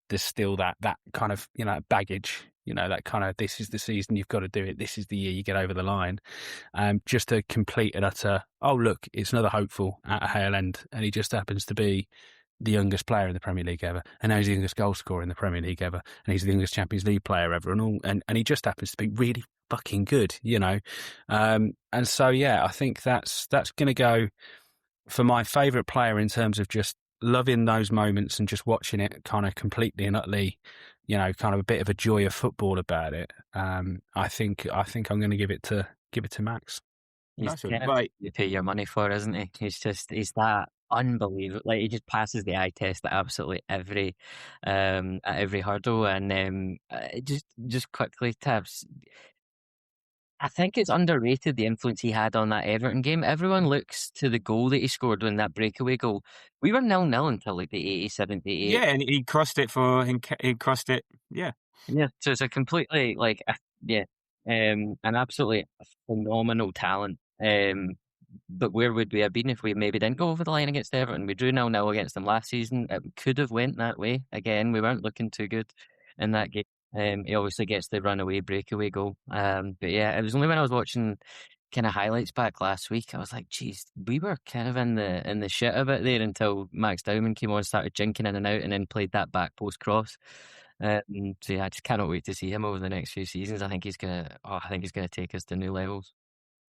Speaker 5: There's still that kind of, baggage, that kind of, this is the season, you've got to do it. This is the year you get over the line. Just a complete and utter, oh, look, it's another hopeful at a Hale End. And he just happens to be the youngest player in the Premier League ever. And now he's the youngest goal scorer in the Premier League ever. And he's the youngest Champions League player ever. And he just happens to be really fucking good, And so, yeah, I think that's going to go for my favourite player in terms of just loving those moments and just watching it kind of completely and utterly, kind of a bit of a joy of football about it. I think I'm going to give it to Max.
Speaker 6: He's right. You pay your money for, isn't he? He's that unbelievable. Like, he just passes the eye test at absolutely every hurdle. And just quickly, Tabs, I think it's underrated the influence he had on that Everton game. Everyone looks to the goal that he scored when that breakaway goal. We were 0-0 until like the 87th, 88th.
Speaker 4: Yeah, and he crossed it he crossed it. Yeah.
Speaker 6: Yeah. So it's a completely an absolutely phenomenal talent. But where would we have been if we maybe didn't go over the line against Everton? We drew 0-0 against them last season. It could have went that way. Again, we weren't looking too good in that game. He obviously gets the runaway breakaway goal. But yeah, it was only when I was watching kind of highlights back last week, I was like, geez, we were kind of in the shit a bit there until Max Dowman came on, started jinking in and out, and then played that back post cross. So yeah, I just cannot wait to see him over the next few seasons. I think he's gonna take us to new levels.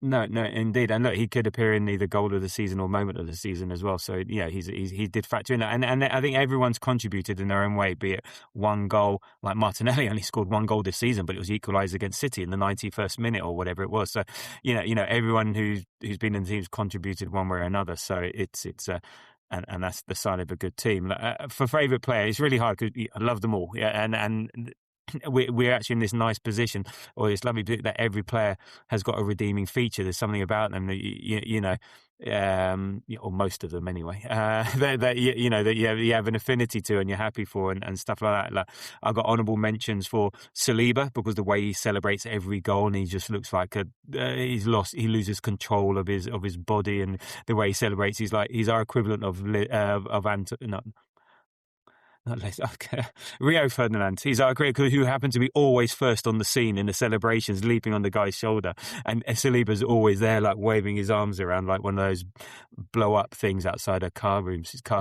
Speaker 4: No, indeed. And look, he could appear in either goal of the season or moment of the season as well. So, yeah, he did factor in that. And I think everyone's contributed in their own way, be it one goal. Like Martinelli only scored one goal this season, but it was equalised against City in the 91st minute or whatever it was. So, everyone who's been in the team's contributed one way or another. So it's and that's the sign of a good team. For favourite player, it's really hard because I love them all. Yeah, and we're actually in this nice position, or this lovely bit that every player has got a redeeming feature. There's something about them that or most of them anyway, that you have an affinity to and you're happy for and stuff like that. Like, I've got honourable mentions for Saliba because the way he celebrates every goal and he just looks like he loses control of his body, and the way he celebrates, he's our equivalent of Rio Ferdinand. He's our great who happened to be always first on the scene in the celebrations, leaping on the guy's shoulder. And Saliba's always there, like waving his arms around, like one of those blow up things outside a car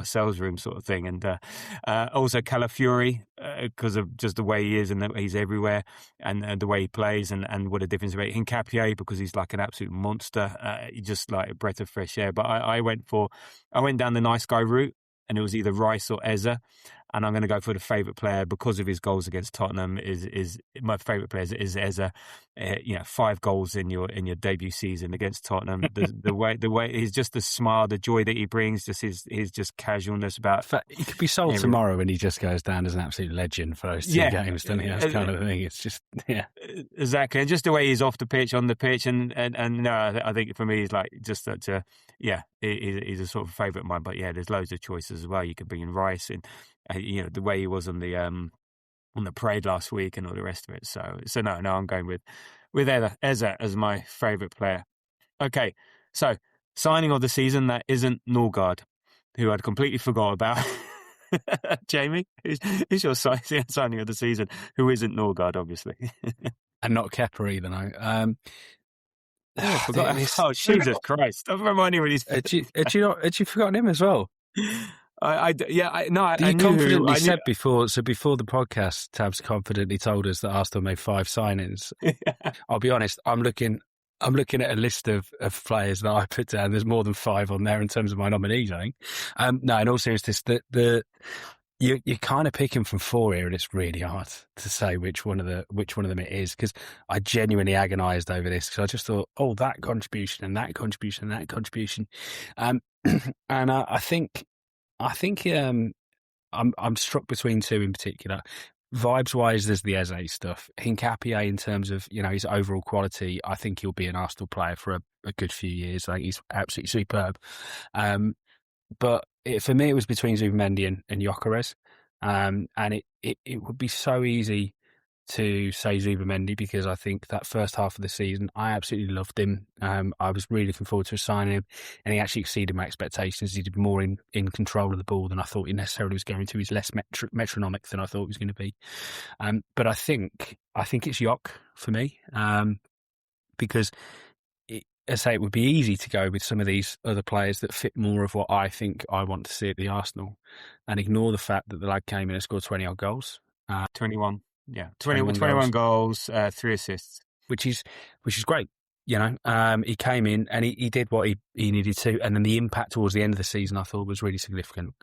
Speaker 4: sales room sort of thing. And also Calafiori, because of just the way he is and that he's everywhere, and the way he plays, and what a difference he makes. Hincapié, because he's like an absolute monster, just like a breath of fresh air. But I went down the nice guy route, and it was either Rice or Eza. And I'm going to go for the favourite player because of his goals against Tottenham. Is my favourite player is Eza. 5 goals in your debut season against Tottenham. The way he's just the smile, the joy that he brings, just his just casualness about.
Speaker 5: He could be sold tomorrow, and he just goes down as an absolute legend for those 2 games, doesn't he? That's kind of the thing. It's just
Speaker 4: exactly, and just the way he's off the pitch, on the pitch, and no, I think for me he's like just that. He's a sort of favourite of mine. But yeah, there's loads of choices as well. You could bring in Rice and. The way he was on the parade last week and all the rest of it. So no, I'm going with Eza as my favourite player. Okay, so signing of the season that isn't Norgard, who I'd completely forgot about. Jamie, who's your signing of the season who isn't Norgard, obviously,
Speaker 5: and not Kepa either. No.
Speaker 4: I forgot. Jesus Christ! I'm reminding you when he's.
Speaker 5: Had you forgotten him as well?
Speaker 4: I
Speaker 5: confidently said before the podcast, Tabs confidently told us that Arsenal made 5 signings. Yeah. I'll be honest, I'm looking at a list of players that I put down. There's more than 5 on there in terms of my nominees, I think. No, in all seriousness, you're kind of picking from 4 here, and it's really hard to say which one of them it is, because I genuinely agonised over this, because I just thought, that contribution and that contribution and that contribution, and I think I'm struck between 2 in particular. Vibes wise, there's the Eze stuff. Hincapié, in terms of his overall quality, I think he'll be an Arsenal player for a good few years. I think he's absolutely superb. But for me, it was between Zubimendi and Gyökeres. And it would be so easy to say Zubimendi because I think that first half of the season, I absolutely loved him. I was really looking forward to signing him, and he actually exceeded my expectations. He did more in control of the ball than I thought he necessarily was going to. He's less metronomic than I thought he was going to be. But I think it's Jock for me because as I say, it would be easy to go with some of these other players that fit more of what I think I want to see at the Arsenal and ignore the fact that the lad came in and scored 20-odd goals.
Speaker 4: 21. Yeah, 21 goals, 3 assists.
Speaker 5: Which is great. You know, he came in and he did what he needed to. And then the impact towards the end of the season, I thought, was really significant.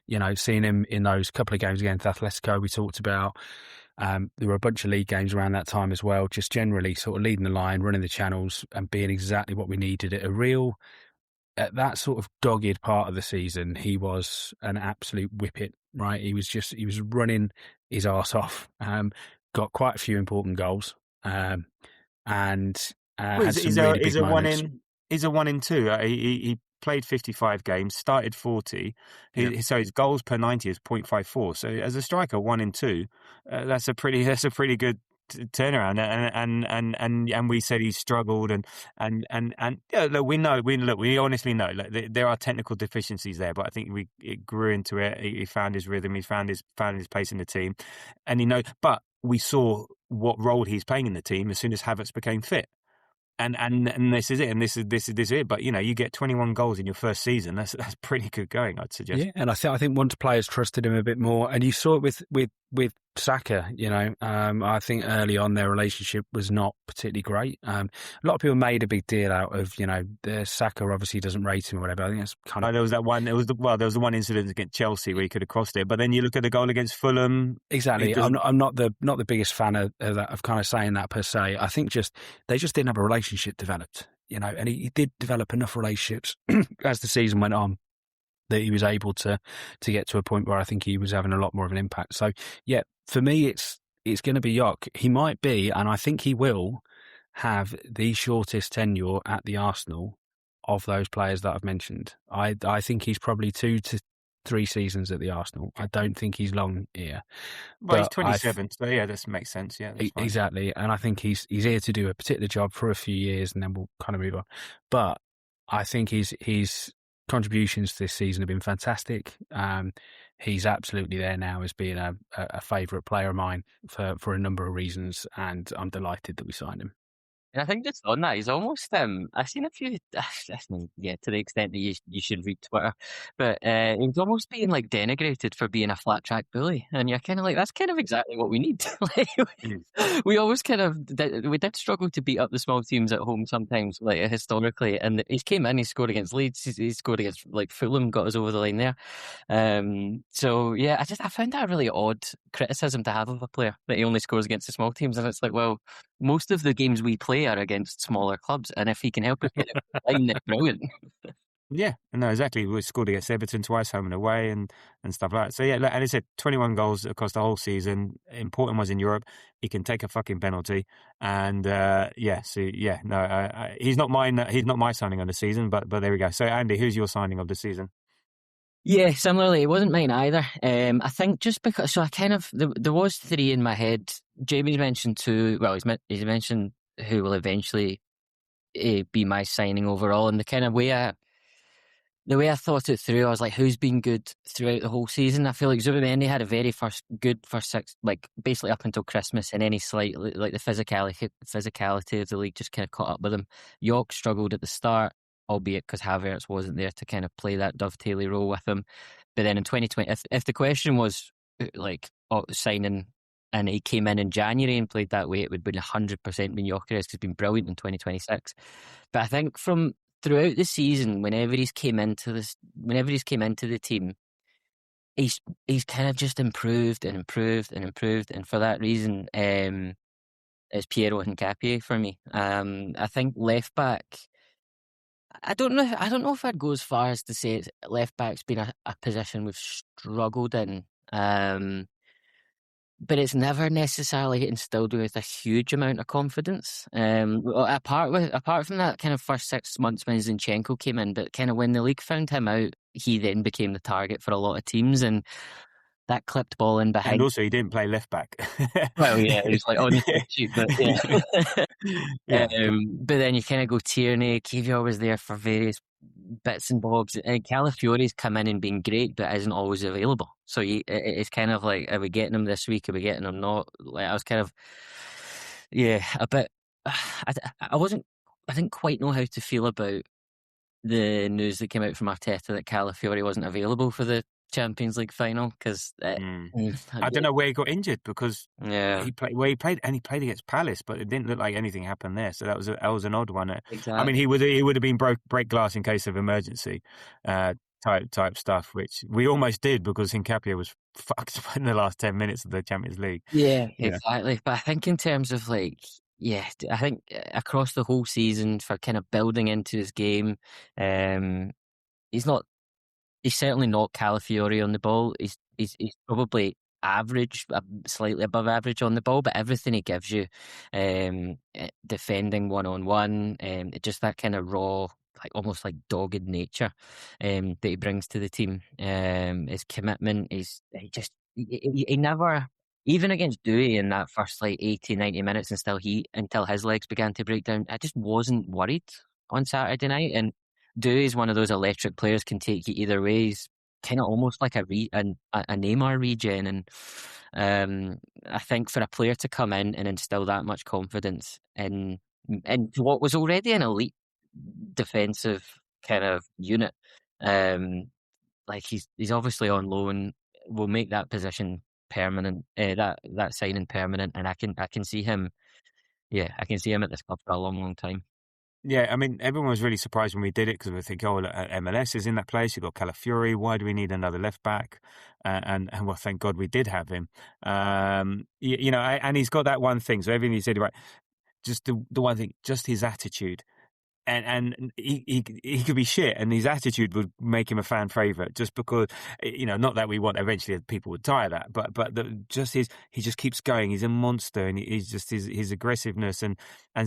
Speaker 5: You know, seeing him in those couple of games against Atletico we talked about. There were a bunch of league games around that time as well, just generally sort of leading the line, running the channels and being exactly what we needed at that sort of dogged part of the season. He was an absolute whippet, right? He was running his arse off, got quite a few important goals, and had some really big moments.
Speaker 4: He's a 1 in 2. He played 55 games, started 40. So his goals per 90 is 0.54. So as a striker, 1 in 2, that's a pretty good turnaround. And we said he struggled and yeah, look, we honestly know there are technical deficiencies there, but I think it grew into it. He found his rhythm. He found his place in the team, and but we saw what role he's playing in the team as soon as Havertz became fit. And this is it, and this is it. But you get 21 goals in your first season. That's pretty good going, I'd suggest.
Speaker 5: Yeah, and I think once players trusted him a bit more, and you saw it with Saka. I think early on their relationship was not particularly great. A lot of people made a big deal out of the Saka obviously doesn't rate him or whatever. I think that's kind of
Speaker 4: there was that one. There was the one incident against Chelsea where he could have crossed it, but then you look at the goal against Fulham.
Speaker 5: Exactly. I'm not the biggest fan of that, of kind of saying that per se. I think they just didn't have a relationship developed. And he did develop enough relationships as the season went on that he was able to get to a point where I think he was having a lot more of an impact. So yeah, for me it's going to be Jock. He might be, and I think he will have the shortest tenure at the Arsenal of those players that I've mentioned. I think he's probably 2 to 3 seasons at the Arsenal. I don't think he's long here.
Speaker 4: Well, he's 27, so yeah, this makes sense. Yeah, that's fine.
Speaker 5: Exactly. And I think he's here to do a particular job for a few years, and then we'll kind of move on. But I think his contributions this season have been fantastic. He's absolutely there now as being a favourite player of mine for a number of reasons, and I'm delighted that we signed him.
Speaker 6: And I think just on that, he's almost, I've seen a few, yeah, to the extent that you should read Twitter, but he's almost being like denigrated for being a flat track bully. And you're kind of like, that's kind of exactly what we need. We always we did struggle to beat up the small teams at home sometimes, like historically. And he came in, he scored against Leeds, he scored against like Fulham, got us over the line there. So yeah, I found that a really odd criticism to have of a player, that he only scores against the small teams. And it's like, well, most of the games we play are against smaller clubs, and if he can help us get it line, that's brilliant.
Speaker 4: Yeah, no, exactly. We scored against Everton twice, home and away, and stuff like that. So yeah, and he said 21 goals across the whole season. Important ones in Europe. He can take a fucking penalty, and he's not mine. He's not my signing of the season, but there we go. So Andy, who's your signing of the season?
Speaker 6: Yeah, similarly, it wasn't mine either. I think just because, so I kind of, there was 3 in my head. Jamie's mentioned 2. Well, he's mentioned who will eventually be my signing overall, and the kind of way I thought it through, I was like, who's been good throughout the whole season? I feel like Zubimendi had a very good first 6, like basically up until Christmas, and any slight, like the physicality of the league just kind of caught up with him. York struggled at the start, albeit because Havertz wasn't there to kind of play that dovetaily role with him. But then in 2020, if the question was like signing, and he came in January and played that way, it would have been 100% been Gyökeres, because he's been brilliant in 2026. But I think from throughout the season, whenever he's came into the team, he's kind of just improved. And for that reason, it's Piero Hincapié for me. I think left back, I don't know if I'd go as far as to say left back's been a position we've struggled in. But it's never necessarily instilled with a huge amount of confidence. Apart from that kind of first 6 months when Zinchenko came in, but kind of when the league found him out, he then became the target for a lot of teams, and that clipped ball in behind.
Speaker 4: And also, he didn't play left back.
Speaker 6: Well, yeah, he was like on the shoot, but
Speaker 4: yeah.
Speaker 6: But then you kind of go Tierney, Kiwior was there for various bits and bobs, and Calafiori's come in and been great, but isn't always available. So it's kind of like, are we getting him this week? Are we getting him not? Like, I was kind of, a bit. I didn't quite know how to feel about the news that came out from Arteta that Calafiori wasn't available for the Champions League final, because
Speaker 4: I don't know where he got injured, because he played against Palace, but it didn't look like anything happened there. So that was an odd one.
Speaker 6: Exactly.
Speaker 4: I mean, he would have been break glass in case of emergency type stuff, which we almost did because Hincapié was fucked in the last 10 minutes of the Champions League.
Speaker 6: Yeah, exactly. But I think in terms of I think across the whole season, for kind of building into his game, he's certainly not Calafiori on the ball. He's probably average, slightly above average on the ball, but everything he gives you, defending 1-on-1, just that kind of raw, almost like dogged nature that he brings to the team. His commitment is he never, even against Dewey in that first 80, 90 minutes until his legs began to break down, I just wasn't worried on Saturday night. And Dewey's one of those electric players, can take you either way. He's kind of almost like a Neymar regen, and I think for a player to come in and instill that much confidence in what was already an elite defensive kind of unit, he's obviously on loan, will make that position permanent, that signing permanent, and I can see him. Yeah, I can see him at this club for a long, long time.
Speaker 4: Yeah, I mean, everyone was really surprised when we did it, because we think, MLS is in that place. You've got Calafiori. Why do we need another left back? And well, thank God we did have him. And he's got that one thing. So everything he said, right, just the one thing, just his attitude. And he could be shit, and his attitude would make him a fan favourite, just because, not that we want eventually people would tire that, but he just keeps going. He's a monster, and he's just his aggressiveness and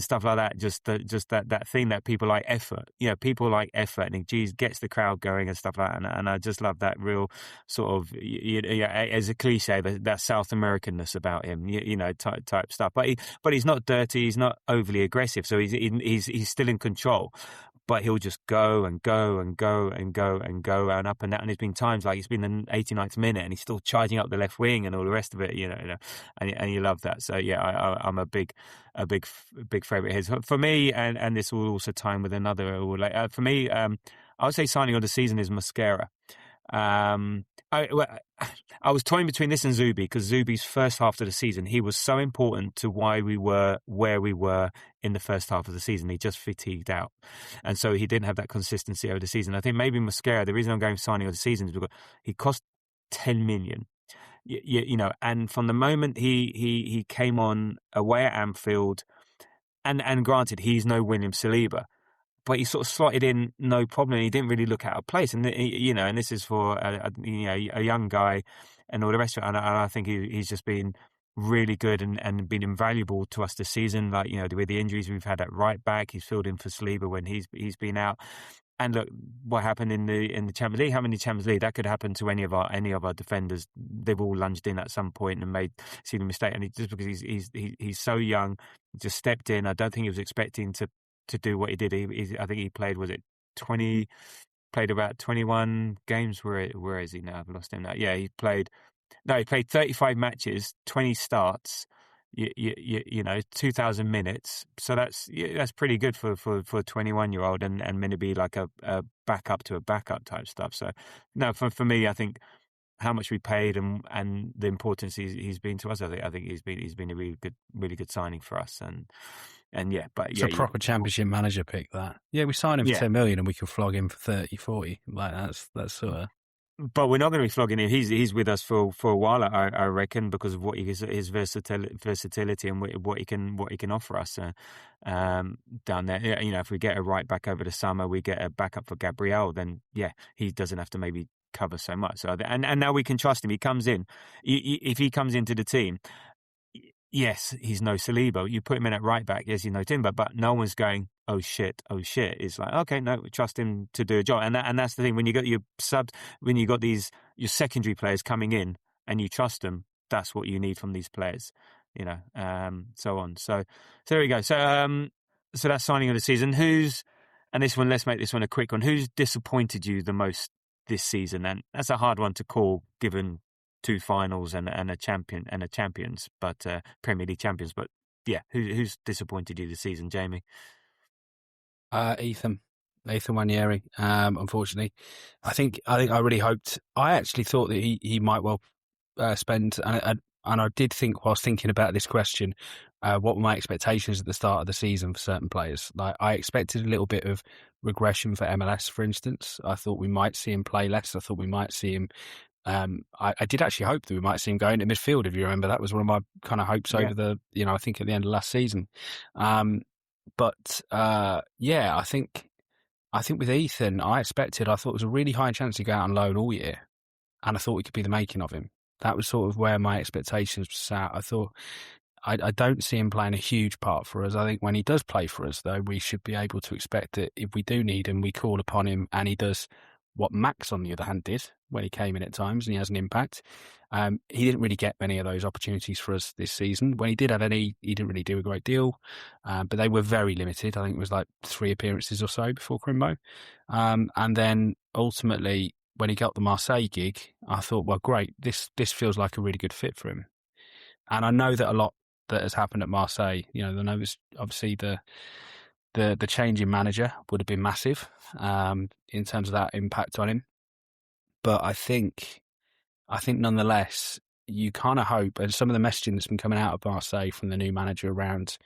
Speaker 4: stuff like that. Just that thing that people like effort. People like effort, and he gets the crowd going and stuff like that. And I just love that real sort of, as a cliche, that South Americanness about him, type stuff. But he's not dirty. He's not overly aggressive. So he's still in control. But he'll just go and go and go and go and go and up and down. And there's been times he's been in the 89th minute and he's still charging up the left wing and all the rest of it, and you love that. So yeah, I'm a big favourite of his. For me, and this will also time with another. For me, I would say signing of the season is Mosquera. I was toying between this and Zubi, because Zubi's first half of the season, he was so important to why we were where we were in the first half of the season. He just fatigued out, and so he didn't have that consistency over the season. I think maybe Mosquera, the reason I'm going signing of the season is because he cost 10 million. And from the moment he came on away at Anfield, and granted, he's no William Saliba, but he sort of slotted in no problem. He didn't really look out of place, and and this is for a young guy and all the rest of it. And I think he's just been really good and been invaluable to us this season. With the injuries we've had at right back, he's filled in for Saliba when he's been out. And look, what happened in the Champions League? How many Champions League that could happen to any of our defenders? They've all lunged in at some point and seen a mistake. And just because he's so young, just stepped in. I don't think he was expecting to do what he did. I think he played, was it 20? Played about 21 games. Where is he now? I've lost him now. Yeah, he played 35 matches, 20 starts. 2,000 minutes. So that's pretty good for a 21-year-old, and meant to be like a backup to a backup type stuff. So no, for me, I think how much we paid and the importance he's been to us, I think he's been a really good signing for us. And yeah, but
Speaker 5: it's a proper championship manager pick, that. Yeah, we signed him for 10 million and we could flog him for 30, 40. Like that's sort of.
Speaker 4: But we're not going to be flogging him. He's with us for a while, I reckon, because of what his versatility and what he can offer us down there. If we get a right back over the summer, we get a backup for Gabriel, then he doesn't have to maybe cover so much. So and now we can trust him. He comes in. If he comes into the team, yes, he's no Saliba. You put him in at right back, yes, he's no Timber, but no one's going, oh shit. It's like, okay, no, we trust him to do a job. And that's the thing, when you got your when you got your secondary players coming in and you trust them, that's what you need from these players, so on. So there we go. So that's signing of the season. And this one, let's make this one a quick one. Who's disappointed you the most this season? And that's a hard one to call, given 2 finals and a champions, but Premier League champions. But yeah, who's disappointed you this season, Jamie?
Speaker 5: Ethan Wanieri. Unfortunately, I think I really hoped. I actually thought that he might well spend, and I did think, whilst thinking about this question, what were my expectations at the start of the season for certain players. Like, I expected a little bit of regression for MLS, for instance. I thought we might see him play less. I thought we might see him. I did actually hope that we might see him go into midfield. If you remember, that was one of my kind of hopes over the, I think at the end of last season. But I think with Ethan, I thought it was a really high chance to go out on loan all year, and I thought we could be the making of him. That was sort of where my expectations were sat. I thought I don't see him playing a huge part for us. I think when he does play for us, though, we should be able to expect that if we do need him, we call upon him, and he does what Max, on the other hand, did when he came in at times, and he has an impact. He didn't really get many of those opportunities for us this season. When he did have any, he didn't really do a great deal, but they were very limited. I think it was like 3 appearances or so before Crimbo. And then ultimately, when he got the Marseille gig, I thought, well, great, this feels like a really good fit for him. And I know that a lot that has happened at Marseille, I know it's obviously the change in manager would have been massive in terms of that impact on him. But I think nonetheless, you kind of hope, and some of the messaging that's been coming out of Marseille from the new manager around,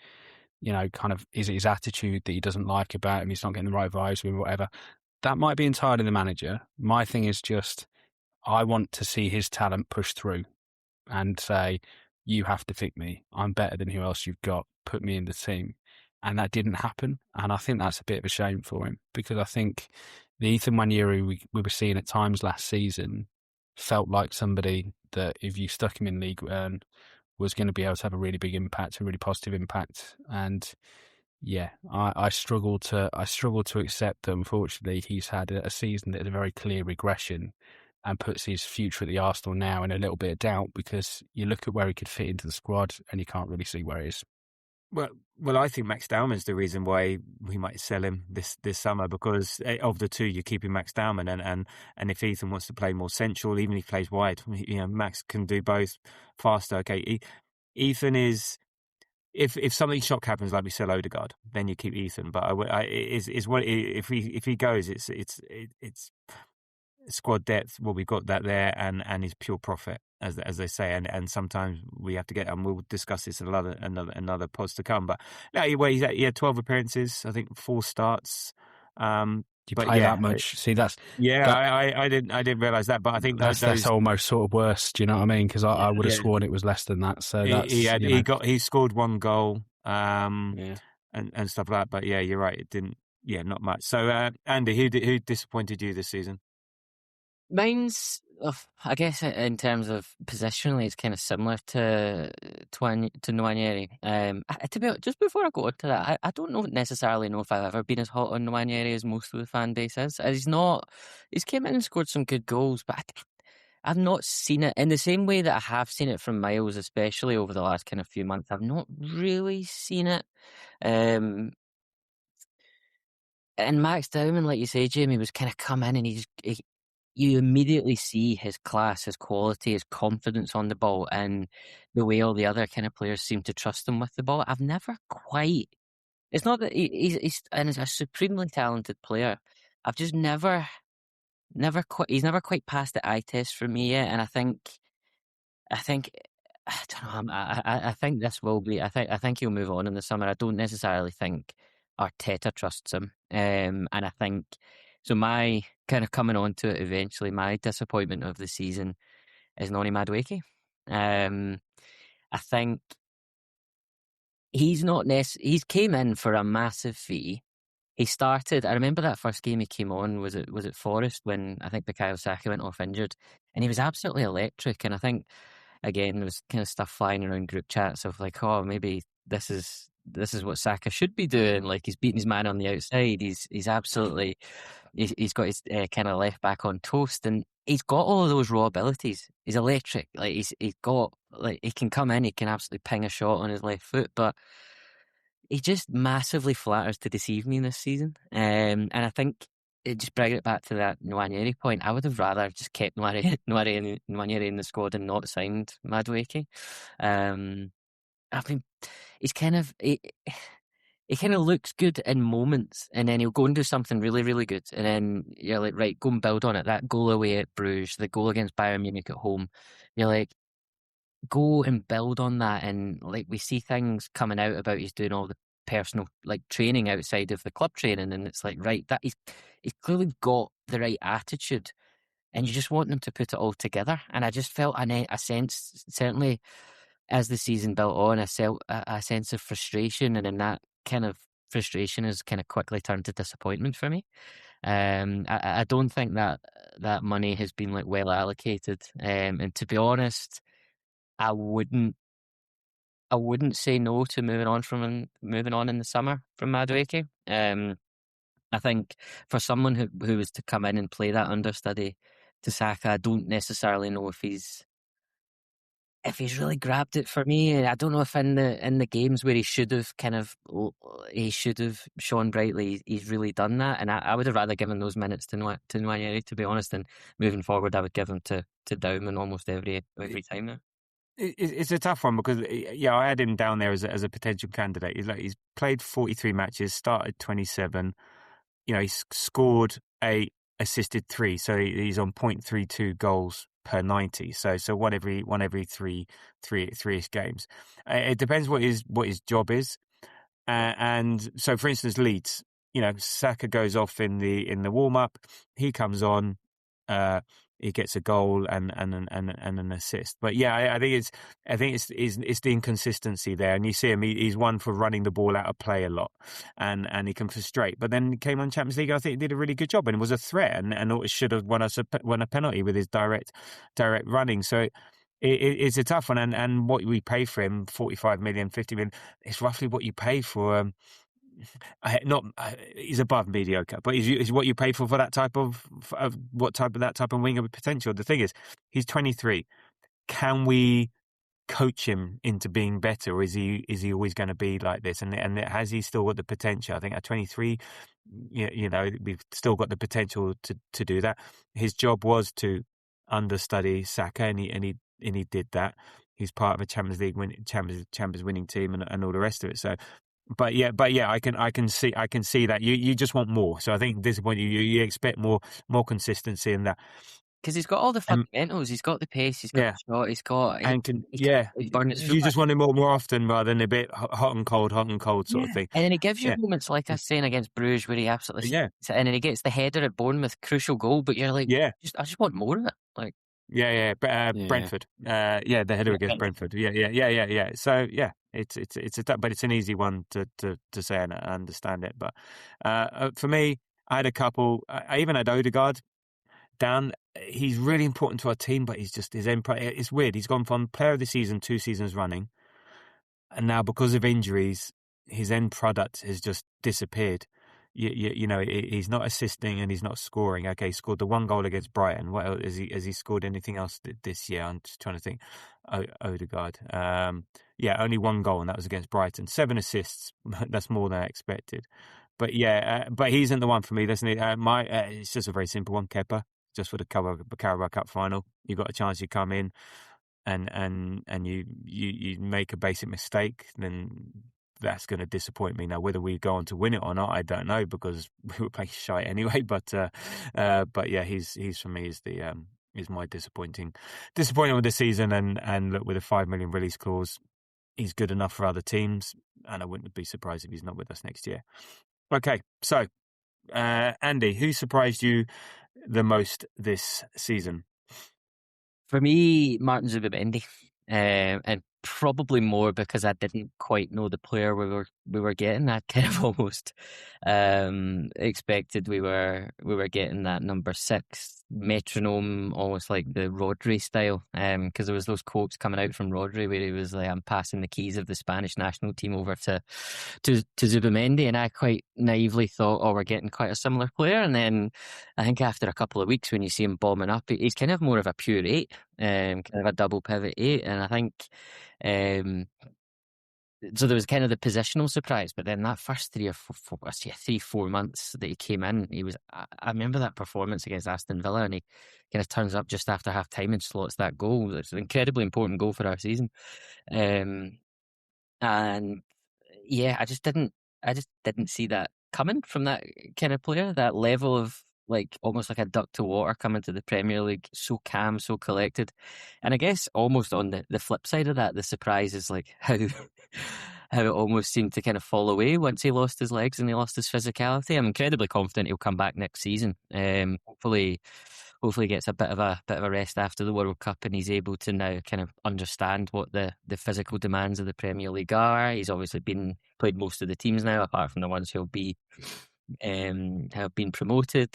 Speaker 5: kind of, is it his attitude that he doesn't like about him, he's not getting the right vibes with him, whatever. That might be entirely the manager. My thing is just, I want to see his talent push through and say, you have to pick me. I'm better than who else you've got. Put me in the team. And that didn't happen. And I think that's a bit of a shame for him, because I think the Ethan Wanieri we were seeing at times last season felt like somebody that, if you stuck him in League One, was going to be able to have a really big impact, a really positive impact. And yeah, I struggle to accept that, unfortunately, he's had a season that is a very clear regression and puts his future at the Arsenal now in a little bit of doubt, because you look at where he could fit into the squad and you can't really see where he is.
Speaker 4: Well, I think Max Dowman's the reason why we might sell him this summer, because of the two, you're keeping Max Dowman, and if Ethan wants to play more central, even if he plays wide, Max can do both faster. Okay, Ethan is, if something shock happens like we sell Odegaard, then you keep Ethan. But if he goes, it's squad depth. Well, we've got that there, and his pure profit, as they say, and sometimes we have to get, and we'll discuss this in another pods to come. But no, he had 12 appearances, I think 4 starts.
Speaker 5: You play that much? See, that's
Speaker 4: I didn't realise that, but I think
Speaker 5: that's almost sort of worse. Do you know what I mean? Because I would have sworn it was less than that. So
Speaker 4: he scored 1 goal, and stuff like that. But yeah, you're right. It didn't. Yeah, not much. So Andy, who disappointed you this season?
Speaker 6: Mine's, I guess, in terms of positionally, it's kind of similar to Nwaneri. To be honest, just before I go on to that, I don't necessarily know if I've ever been as hot on Nwaneri as most of the fan base is. He's came in and scored some good goals, but I've not seen it in the same way that I have seen it from Miles, especially over the last kind of few months. I've not really seen it. And Max Dowman, like you say, Jamie, was kind of come in and you immediately see his class, his quality, his confidence on the ball, and the way all the other kind of players seem to trust him with the ball. I've never quite. It's not that he's a supremely talented player. I've just never quite. He's never quite passed the eye test for me yet, and I think. I don't know. I think this will be. I think he'll move on in the summer. I don't necessarily think Arteta trusts him, and I think. So my kind of coming on to it eventually, my disappointment of the season is Noni Madueke. I think he's not he's came in for a massive fee. He started, I remember that first game he came on, was it Forest, when I think Bukayo Saka went off injured, and he was absolutely electric. And I think again, there was kind of stuff flying around group chats of like, oh, maybe this is what Saka should be doing. Like, he's beating his man on the outside. He's absolutely, he's got his kind of left back on toast, and he's got all of those raw abilities. He's electric. Like, he's got, like, he can come in, he can absolutely ping a shot on his left foot, but he just massively flatters to deceive me this season. And I think, just bringing it back to that Nwaneri point, I would have rather just kept Nwaneri in the squad and not signed Madueke. I mean, he's kind of he kind of looks good in moments, and then he'll go and do something really, really good, and then you're like, right, go and build on it. That goal away at Bruges, the goal against Bayern Munich at home, you're like, go and build on that. And like, we see things coming out about he's doing all the personal like training outside of the club training, and it's like, right, that he's clearly got the right attitude, and you just want them to put it all together. And I just felt a sense, certainly as the season built on, a sense of frustration, and then that kind of frustration has kind of quickly turned to disappointment for me. I don't think that money has been like well allocated, and to be honest, I wouldn't say no to moving on in the summer from Madueke. I think for someone who was to come in and play that understudy to Saka, I don't necessarily know if he's really grabbed it for me. I don't know if in the games where he should have shone brightly, he's really done that. And I would have rather given those minutes to Nwaneri, to be honest. And moving forward, I would give him to Dauman almost every time now.
Speaker 4: It's a tough one because, yeah, I had him down there as a potential candidate. He's played 43 matches, started 27. You know, he's scored 8, assisted 3, so he's on 0.32 goals per 90. So one every three-ish games. It depends what his job is. And so, for instance, Leeds. You know, Saka goes off in the warm up. He comes on. He gets a goal and an assist. But yeah, I think it's the inconsistency there, and you see him. He's one for running the ball out of play a lot, and he can frustrate. But then he came on Champions League. I think he did a really good job and was a threat, and should have won a penalty with his direct running. So it's a tough one. And what we pay for him, 45 million, 50 million, it's roughly what you pay for. He's above mediocre, but is what you pay for that type of winger with potential. The thing is, he's 23. Can we coach him into being better, or is he always going to be like this? And has he still got the potential? I think at 23, you know, we've still got the potential to do that. His job was to understudy Saka, and he did that. He's part of a Champions League Champions winning team and all the rest of it. So. But yeah, I can see that you just want more. So I think disappointing you expect more consistency in that,
Speaker 6: because he's got all the fundamentals. He's got the pace. He's got the shot. He's got
Speaker 4: You just want him more often rather than a bit hot and cold sort of thing.
Speaker 6: And then he gives you moments like I was saying against Bruges where he absolutely and then he gets the header at Bournemouth, crucial goal. But you're like, I just want more of it. Like.
Speaker 4: Brentford. The header against Brentford. Yeah. So yeah, but it's an easy one to say, and I understand it. But for me, I had a couple. I even had Odegaard down. He's really important to our team, but he's just it's weird. He's gone from player of the season 2 seasons running, and now because of injuries, his end product has just disappeared. You know, he's not assisting and he's not scoring. Okay, he scored the 1 goal against Brighton. What else, has he scored anything else this year? I'm just trying to think. Odegaard. Only 1 goal, and that was against Brighton. 7 assists. That's more than I expected. But but he isn't the one for me. Listen, it's just a very simple one. Kepa, just for the Carabao Cup final. You got a chance, you come in, and you make a basic mistake, then that's going to disappoint me. Now, whether we go on to win it or not, I don't know, because we were playing shite anyway. But yeah, he's for me is my disappointment with the season. And look, with a 5 million release clause, he's good enough for other teams, and I wouldn't be surprised if he's not with us next year. Okay, so Andy, who surprised you the most this season?
Speaker 6: For me, Martin Zubimendi, and probably more because I didn't quite know the player we were we were getting that kind of almost expected. We were getting that number 6 metronome, almost like the Rodri style, because there was those quotes coming out from Rodri where he was like, "I'm passing the keys of the Spanish national team over to Zubimendi," and I quite naively thought, "Oh, we're getting quite a similar player." And then I think after a couple of weeks, when you see him bombing up, he's kind of more of a pure 8, kind of a double pivot 8, and I think. So there was kind of the positional surprise, but then that first 3-4 months that he came in, he was. I remember that performance against Aston Villa, and he kind of turns up just after half time and slots that goal. It's an incredibly important goal for our season, and yeah, I just didn't see that coming from that kind of player. That level of like almost like a duck to water coming to the Premier League, so calm, so collected. And I guess almost on the flip side of that, the surprise is like how it almost seemed to kind of fall away once he lost his legs and he lost his physicality. I'm incredibly confident he'll come back next season. Hopefully gets a bit of a rest after the World Cup, and he's able to now kind of understand what the physical demands of the Premier League are. He's obviously played most of the teams now, apart from the ones who'll be have been promoted.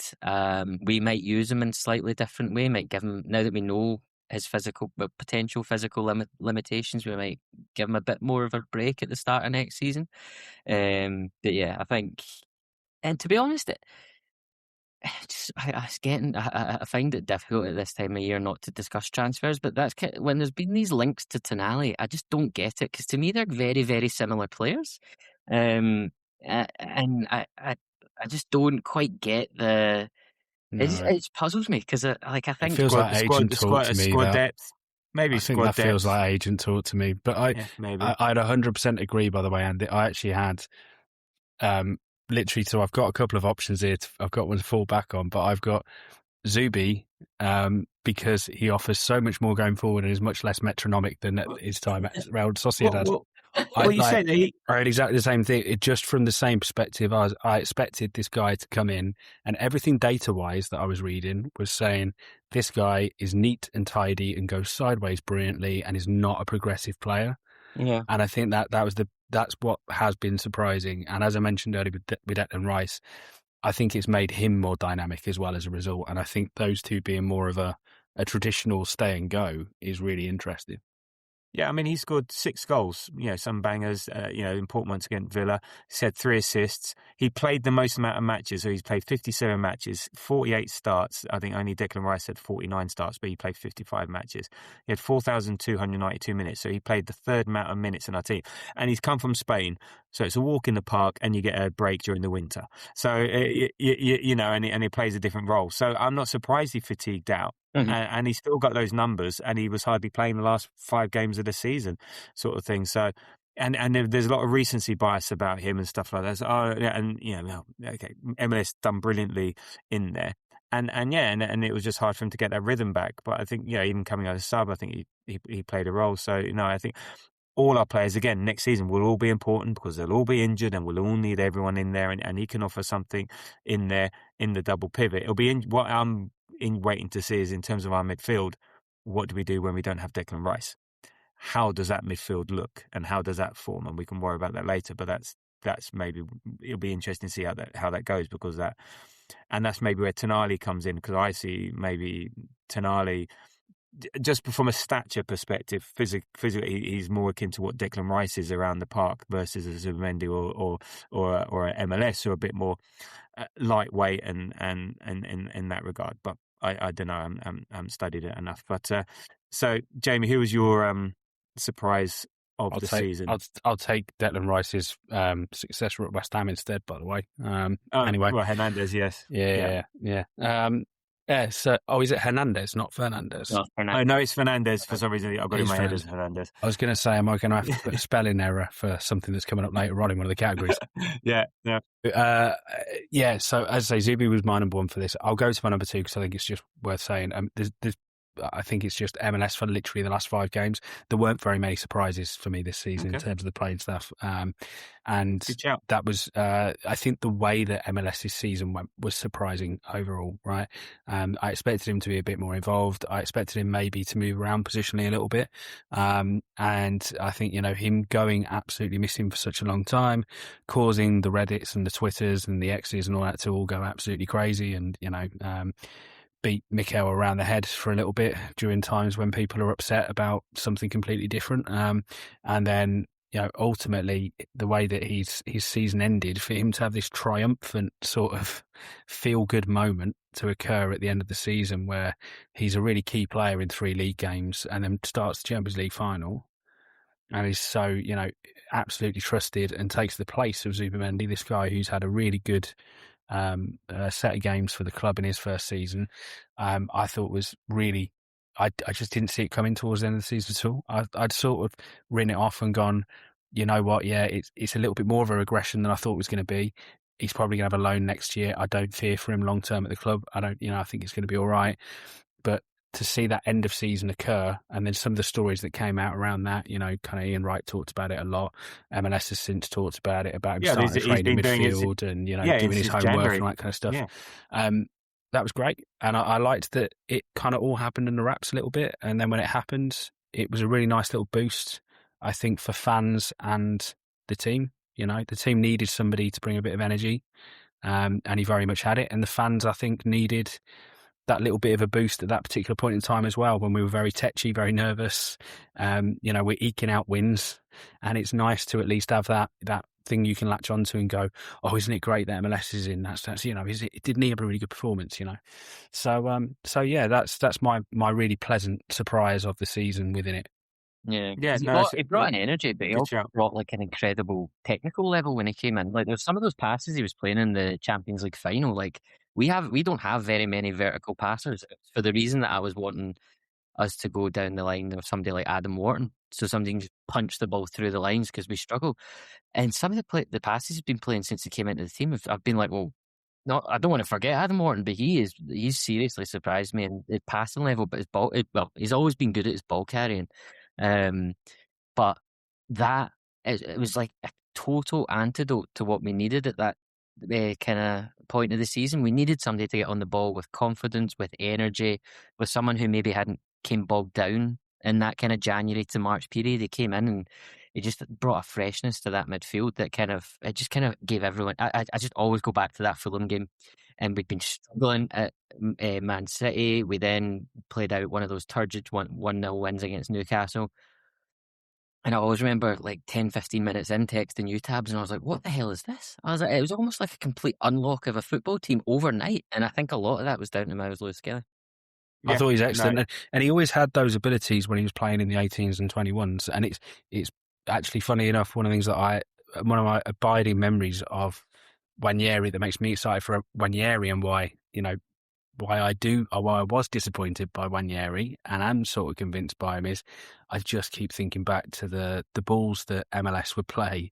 Speaker 6: We might use him in a slightly different way. Might give him, now that we know his potential physical limitations, we might give him a bit more of a break at the start of next season. But yeah, I think, and to be honest, I find it difficult at this time of year not to discuss transfers, but that's when there's been these links to Tonali, I just don't get it, because to me they're very, very similar players, and I just don't quite get the.
Speaker 5: No.
Speaker 6: It puzzles me because I think
Speaker 5: it feels like agent talk to me.
Speaker 4: Squad depth. Maybe
Speaker 5: I think that feels like agent talk to me. But I'd 100% agree. By the way, Andy, I actually had literally. So I've got a couple of options here. I've got one to fall back on, but I've got Zubi because he offers so much more going forward and is much less metronomic than his time at Real Sociedad. I heard exactly the same thing. Just from the same perspective, I expected this guy to come in, and everything data-wise that I was reading was saying this guy is neat and tidy and goes sideways brilliantly and is not a progressive player.
Speaker 6: Yeah,
Speaker 5: and I think that's what has been surprising. And as I mentioned earlier with Declan Rice, I think it's made him more dynamic as well as a result. And I think those two being more of a traditional stay and go is really interesting.
Speaker 4: Yeah, I mean, he scored 6 goals, some bangers, important ones against Villa. He had 3 assists. He played the most amount of matches, so he's played 57 matches, 48 starts. I think only Declan Rice had 49 starts, but he played 55 matches. He had 4,292 minutes, so he played the third amount of minutes in our team. And he's come from Spain, so it's a walk in the park, and you get a break during the winter. So, and he plays a different role. So I'm not surprised he fatigued out. Mm-hmm. And he's still got those numbers, and he was hardly playing the last 5 games of the season, sort of thing. So, and there's a lot of recency bias about him and stuff like that. So, okay, MLS done brilliantly in there, and it was just hard for him to get that rhythm back. But I think, even coming out of sub, I think he played a role. So, I think all our players again next season will all be important because they'll all be injured, and we'll all need everyone in there, and he can offer something in there in the double pivot. It'll be what I'm waiting to see is, in terms of our midfield, what do we do when we don't have Declan Rice? How does that midfield look, and how does that form? And we can worry about that later, but that's maybe, it'll be interesting to see how that goes, because that's maybe where Tonali comes in, because I see maybe Tonali, just from a stature perspective, physically he's more akin to what Declan Rice is around the park versus a Zubimendi or an MLS, who are a bit more lightweight and in that regard. But I don't know. I haven't studied it enough. But so, Jamie, who was your surprise of the season?
Speaker 5: I'll take Declan Rice's successor at West Ham instead. By the way, anyway,
Speaker 4: well, Hernandez, yes,
Speaker 5: yeah. So, is it Hernandez, not Fernandez?
Speaker 4: No, it's Fernandez. For some reason, I've got it in my head as Hernandez.
Speaker 5: I was going to say, am I going to have to put a spelling error for something that's coming up later on in one of the categories?
Speaker 4: Yeah.
Speaker 5: So, as I say, Zubi was my number 1 for this. I'll go to my number 2 because I think it's just worth saying. There's I think it's just MLS for literally the last 5 games. There weren't very many surprises for me this season in terms of the playing stuff. And that was, I think the way that MLS's season went was surprising overall, right? I expected him to be a bit more involved. I expected him maybe to move around positionally a little bit. And I think, him going absolutely missing for such a long time, causing the Reddits and the Twitters and the X's and all that to all go absolutely crazy and, beat Mikel around the head for a little bit during times when people are upset about something completely different. And then, ultimately the way that his season ended, for him to have this triumphant sort of feel-good moment to occur at the end of the season where he's a really key player in 3 league games and then starts the Champions League final and is so, absolutely trusted and takes the place of Zubimendi, this guy who's had a really good set of games for the club in his first season. I thought was really, I just didn't see it coming towards the end of the season at all. I'd sort of written it off and gone, you know what, yeah, it's a little bit more of a regression than I thought it was going to be. He's probably going to have a loan next year. I don't fear for him long term at the club. I think it's going to be all right. But to see that end of season occur, and then some of the stories that came out around that, kind of Ian Wright talked about it a lot. MLS has since talked about it, about him starting to train in midfield and, doing his homework January. And all that kind of stuff. Yeah. That was great. And I liked that it kind of all happened in the wraps a little bit. And then when it happened, it was a really nice little boost, I think, for fans and the team. The team needed somebody to bring a bit of energy, and he very much had it. And the fans, I think, needed that little bit of a boost at that particular point in time as well, when we were very tetchy, very nervous. We're eking out wins, and it's nice to at least have that thing you can latch onto and go, oh, isn't it great that MLS is in? That's didn't he have a really good performance? So yeah, that's my really pleasant surprise of the season within it.
Speaker 6: Yeah, he brought an energy, but he also brought like an incredible technical level when he came in. Like there's some of those passes he was playing in the Champions League final. Like we don't have very many vertical passers for the reason that I was wanting us to go down the line of somebody like Adam Wharton, so somebody can just punch the ball through the lines because we struggle. And some of the passes he's been playing since he came into the team, I've been like, well, no, I don't want to forget Adam Wharton, but he's seriously surprised me in the passing level. But he's always been good at his ball carrying. But that it was like a total antidote to what we needed at that kind of point of the season. We needed somebody to get on the ball with confidence, with energy, with someone who maybe hadn't came bogged down in that kind of January to March period. He came in and he just brought a freshness to that midfield that it just kind of gave everyone. I just always go back to that Fulham game, and we'd been struggling at Man City. We then played out one of those turgid 1-0 wins against Newcastle. And I always remember like 10, 15 minutes in texting you, Tabs, and I was like, what the hell is this? I was like, it was almost like a complete unlock of a football team overnight. And I think a lot of that was down to Miles Lewis-Skelly.
Speaker 5: I thought he was excellent. No. And he always had those abilities when he was playing in the 18s and 21s. And it's actually, funny enough, one of the things that one of my abiding memories of Wanyeri that makes me excited for Wanyeri, and why I was disappointed by Wanyeri and I'm sort of convinced by him, is I just keep thinking back to the balls that MLS would play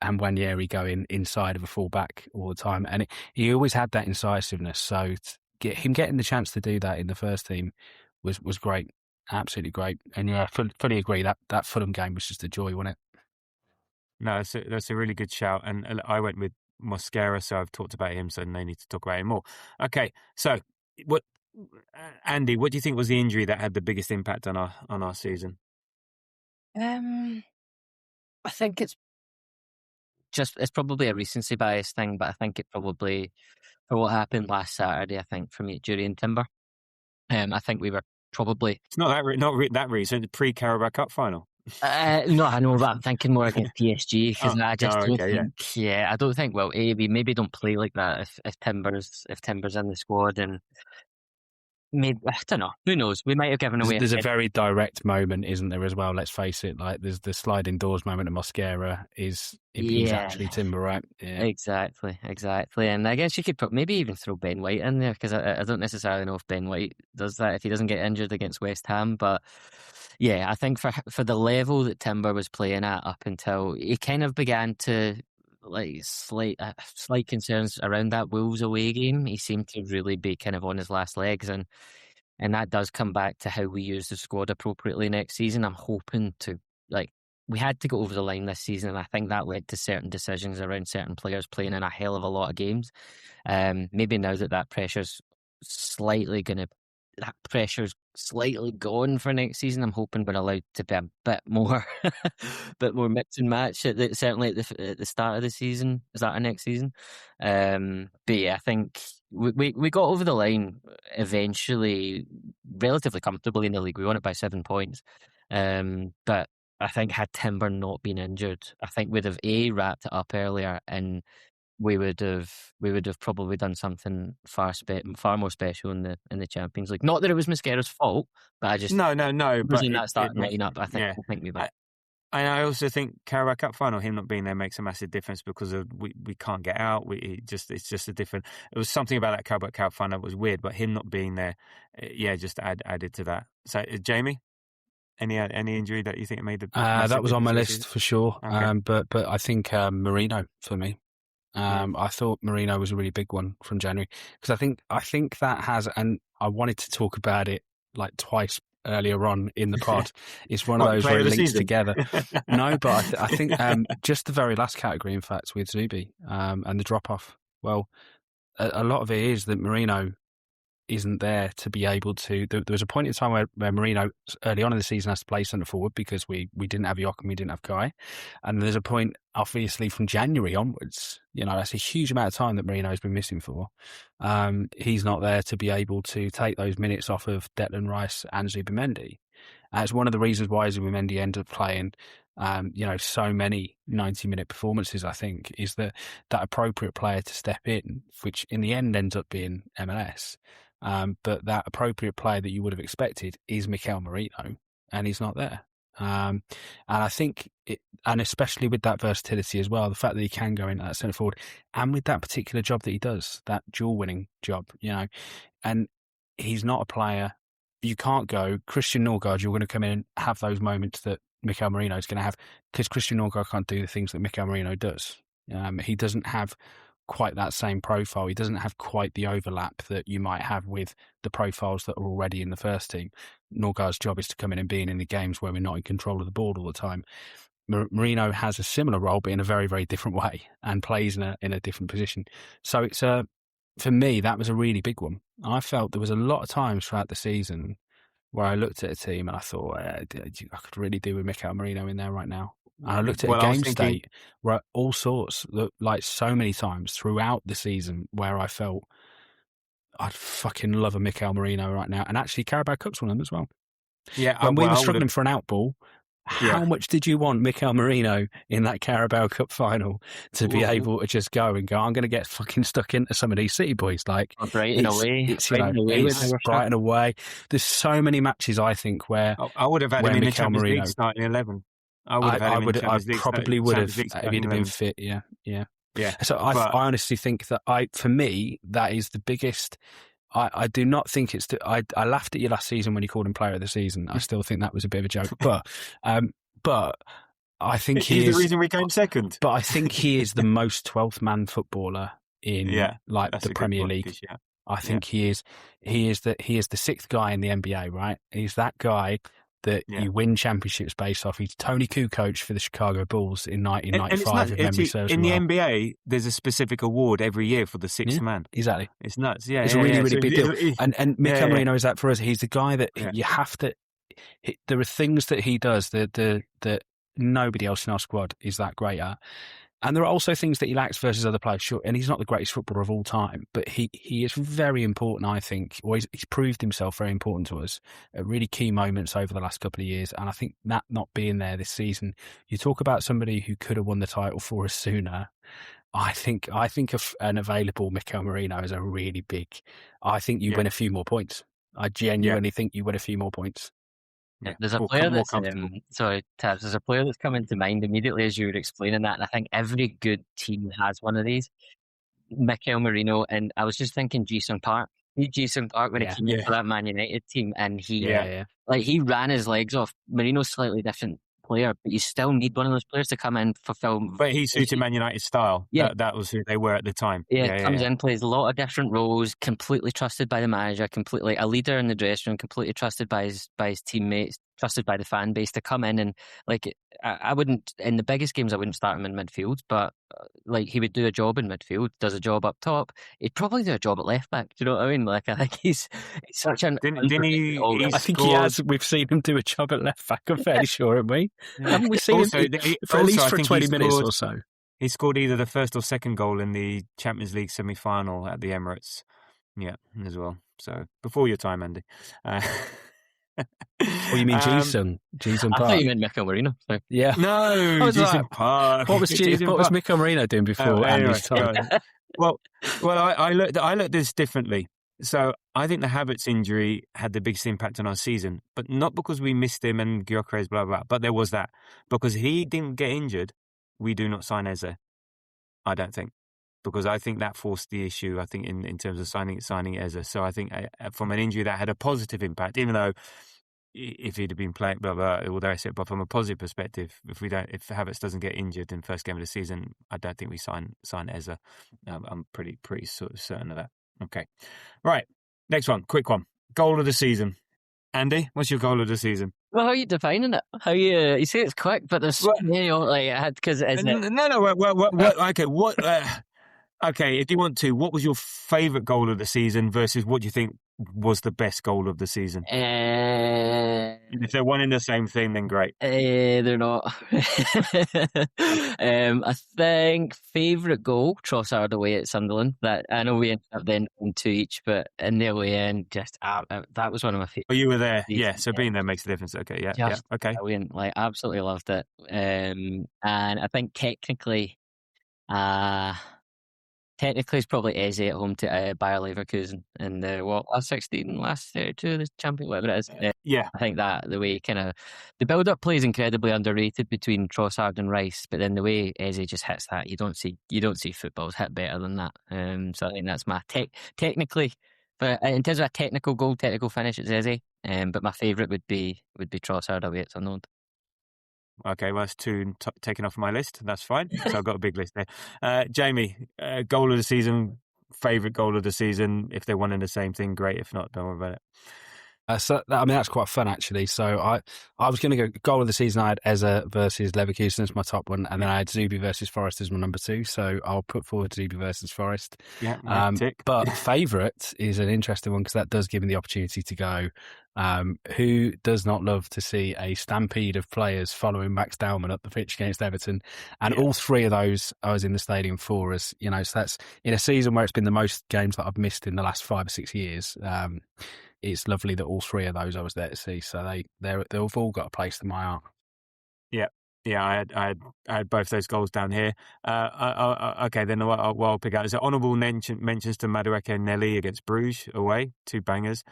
Speaker 5: and Wanyeri going inside of a fullback all the time. And he always had that incisiveness. So him getting the chance to do that in the first team was great. Absolutely great. And yeah, fully agree. That Fulham game was just a joy, wasn't it?
Speaker 4: No, that's a really good shout. And I went with Mosquera, so I've talked about him, so no need to talk about him more. Okay, so Andy, what do you think was the injury that had the biggest impact on our season?
Speaker 6: I think it's probably a recency bias thing, but I think it probably, for what happened last Saturday, I think for me, Jurriën Timber, I think we were probably...
Speaker 4: It's not that recent, pre-Carabao Cup final.
Speaker 6: No, I know, but I'm thinking more against PSG because I just don't think. Yeah, I don't think. Well, we maybe don't play like that if Timber's in the squad, and maybe I don't know. Who knows? We might have given away.
Speaker 5: There's a very direct moment, isn't there, as well? Let's face it. Like there's the sliding doors moment of Mosquera is he's actually Timber, right? Yeah.
Speaker 6: Exactly. And I guess you could maybe even throw Ben White in there because I don't necessarily know if Ben White does that if he doesn't get injured against West Ham, but. Yeah, I think for the level that Timber was playing at up until he kind of began to like slight concerns around that Wolves away game. He seemed to really be kind of on his last legs, and and that does come back to how we use the squad appropriately next season. I'm hoping to, we had to go over the line this season, and I think that led to certain decisions around certain players playing in a hell of a lot of games. Maybe now that pressure's slightly gone for next season, I'm hoping we're allowed to be a bit more mix and match certainly at the start of the season, start of next season. But yeah, I think we got over the line eventually relatively comfortably in the league. We won it by 7 points. But I think had Timber not been injured, I think we'd have wrapped it up earlier, and we would have probably done something far more special in the Champions League. Not that it was Mosquera's fault, but I just
Speaker 4: no. But
Speaker 6: that starting lineup, I think we might.
Speaker 4: And I also think Carabao Cup final, him not being there makes a massive difference because we can't get out. It's just a different. It was something about that Carabao Cup final that was weird, but him not being there, just added to that. So, Jamie, any injury that you think made the
Speaker 5: that was on my list for sure.
Speaker 4: Okay.
Speaker 5: But I think Marino for me. I thought Marino was a really big one from January because I think that has, and I wanted to talk about it like twice earlier on in the pod. It's one of those where it links together. No, but I think just the very last category, in fact, with Zubi and the drop off. Well, a lot of it is that Marino isn't there to be able to. There was a point in time where Marino early on in the season has to play centre forward because we didn't have Jock and we didn't have Kai, and there's a point obviously from January onwards. That's a huge amount of time that Marino has been missing for. He's not there to be able to take those minutes off of Declan Rice and Zubimendi. It's one of the reasons why Zubimendi ended up playing so many 90-minute performances, I think, is that appropriate player to step in, which in the end ends up being MLS. But that appropriate player that you would have expected is Mikel Merino, and he's not there. And I think, and especially with that versatility as well, the fact that he can go into that centre forward, and with that particular job that he does, that dual winning job, and he's not a player. You can't go, Christian Norgard, you're going to come in and have those moments that Mikel Merino is going to have, because Christian Norgard can't do the things that Mikel Merino does. He doesn't have quite that same profile. He doesn't have quite the overlap that you might have with the profiles that are already in the first team. Norgard's job is to come in and be in the games where we're not in control of the ball all the time. Marino has a similar role, but in a very, very different way, and plays in a different position. So it's for me, that was a really big one. I felt there was a lot of times throughout the season where I looked at a team and I thought, I could really do with Mikel Merino in there right now. And I looked at a game state where all sorts, like so many times throughout the season where I felt I'd fucking love a Mikel Merino right now. And actually, Carabao Cup's one of them as well.
Speaker 4: Yeah,
Speaker 5: when we were struggling for an out ball, how much did you want Mikel Merino in that Carabao Cup final to be able to just go, I'm going to get fucking stuck into some of these City boys? Like,
Speaker 6: Brighton away.
Speaker 5: It's Brighton away. There's so many matches, I think, where
Speaker 4: I would have had him in the Champions League starting 11. I
Speaker 5: probably would have if he'd have been fit. Yeah. So I honestly think that for me, that is the biggest. I do not think it's. I laughed at you last season when you called him Player of the Season. I still think that was a bit of a joke, but I think
Speaker 4: he's the reason we came second.
Speaker 5: But I think he is the most 12th man footballer in the Premier League. I think he is. He is the sixth guy in the NBA. Right? He's that guy that you win championships based off. He's Tony Kukoc for the Chicago Bulls in 1995, if memory serves me well.
Speaker 4: In the NBA, there's a specific award every year for the sixth man.
Speaker 5: Exactly.
Speaker 4: It's nuts. Yeah,
Speaker 5: it's a really, really big deal. And Mikel Merino is that for us. He's the guy that you have to... There are things that he does that nobody else in our squad is that great at. And there are also things that he lacks versus other players, sure. And he's not the greatest footballer of all time, but he is very important, I think. Or he's proved himself very important to us at really key moments over the last couple of years. And I think that not being there this season, you talk about somebody who could have won the title for us sooner. I think an available Mikel Merino is a really big. I think you win a few more points. I genuinely think you win a few more points.
Speaker 6: Yeah, there's a player that's Tabs. There's a player that's come into mind immediately as you were explaining that, and I think every good team has one of these. Mikel Merino, and I was just thinking Jason Park. Jason Park when he came in for that Man United team, and he ran his legs off. Merino's slightly different player, but you still need one of those players to come in, fulfill.
Speaker 4: But he suited Man United's style.
Speaker 6: Yeah.
Speaker 4: That was who they were at the time.
Speaker 6: Comes in, plays a lot of different roles, completely trusted by the manager, completely a leader in the dressing room, completely trusted by his teammates, trusted by the fan base to come in and I wouldn't, in the biggest games I wouldn't start him in midfield, but he would do a job in midfield, does a job up top. He'd probably do a job at left back. Do you know what I mean? I think he's such an.
Speaker 5: I think he has. We've seen him do a job at left back. I'm fairly sure, haven't we? Haven't we seen him for at least for 20 minutes or so?
Speaker 4: He scored either the first or second goal in the Champions League semi-final at the Emirates. Yeah, as well. So before your time, Andy.
Speaker 5: Oh, you mean Jason Park?
Speaker 6: I thought you meant Mikel Marino. So.
Speaker 5: Yeah.
Speaker 4: No, Jason Park.
Speaker 5: What was Mikel Marino doing before Andy's time?
Speaker 4: Well, I looked at this differently. So I think the Havertz injury had the biggest impact on our season, but not because we missed him and Gyökeres, blah, blah, blah. But there was that. Because he didn't get injured, we do not sign Eze. I don't think. Because I think that forced the issue, I think, in terms of signing Eze. So I think from an injury that had a positive impact, even though if he'd have been playing, blah, blah, all the rest of it. But from a positive perspective, if Havertz doesn't get injured in the first game of the season, I don't think we sign Eze. I'm pretty sort of certain of that. Okay. Right. Next one. Quick one. Goal of the season. Andy, what's your goal of the season?
Speaker 6: Well, how are you defining it? How you say it's quick, but there's because it is.
Speaker 4: No. Okay. Okay, if you want to, what was your favourite goal of the season versus what do you think was the best goal of the season? If they're one in the same thing, then great.
Speaker 6: They're not. I think favourite goal, Trossard away at Sunderland. That I know we ended up then on 2 each, but in the away end, just that was one of my favourite.
Speaker 4: Oh, you were there, yeah. So being there makes a difference. Okay, yeah, okay.
Speaker 6: I absolutely loved it, and I think technically, it's probably Eze at home to Bayer Leverkusen in the last 16, last 32, the champion, whatever it is.
Speaker 4: Yeah,
Speaker 6: I think that the way the build-up play is incredibly underrated between Trossard and Rice, but then the way Eze just hits that, you don't see footballs hit better than that. So I think that's my technically, but in terms of a technical goal, technical finish, it's Eze. But my favourite would be Trossard away at Sunderland.
Speaker 4: Okay, well, that's two taken off my list. That's fine. So I've got a big list there. Jamie, goal of the season, favourite goal of the season. If they're one and the same thing, great. If not, don't worry about it.
Speaker 5: That's quite fun, actually. So I was going to go goal of the season. I had Eze versus Leverkusen as my top one, and then I had Zubi versus Forest as my number 2. So I'll put forward Zubi versus Forest.
Speaker 4: Yeah, tick.
Speaker 5: But favourite is an interesting one because that does give me the opportunity to go. Who does not love to see a stampede of players following Max Dowman up the pitch against Everton? And all 3 of those I was in the stadium for, so that's in a season where it's been the most games that I've missed in the last 5 or 6 years. It's lovely that all 3 of those I was there to see. So they've all got a place in my heart.
Speaker 4: Yeah, I had both those goals down here. Okay, then I'll pick out. So honourable mentions to Madueke and Nelly against Bruges away, 2 bangers.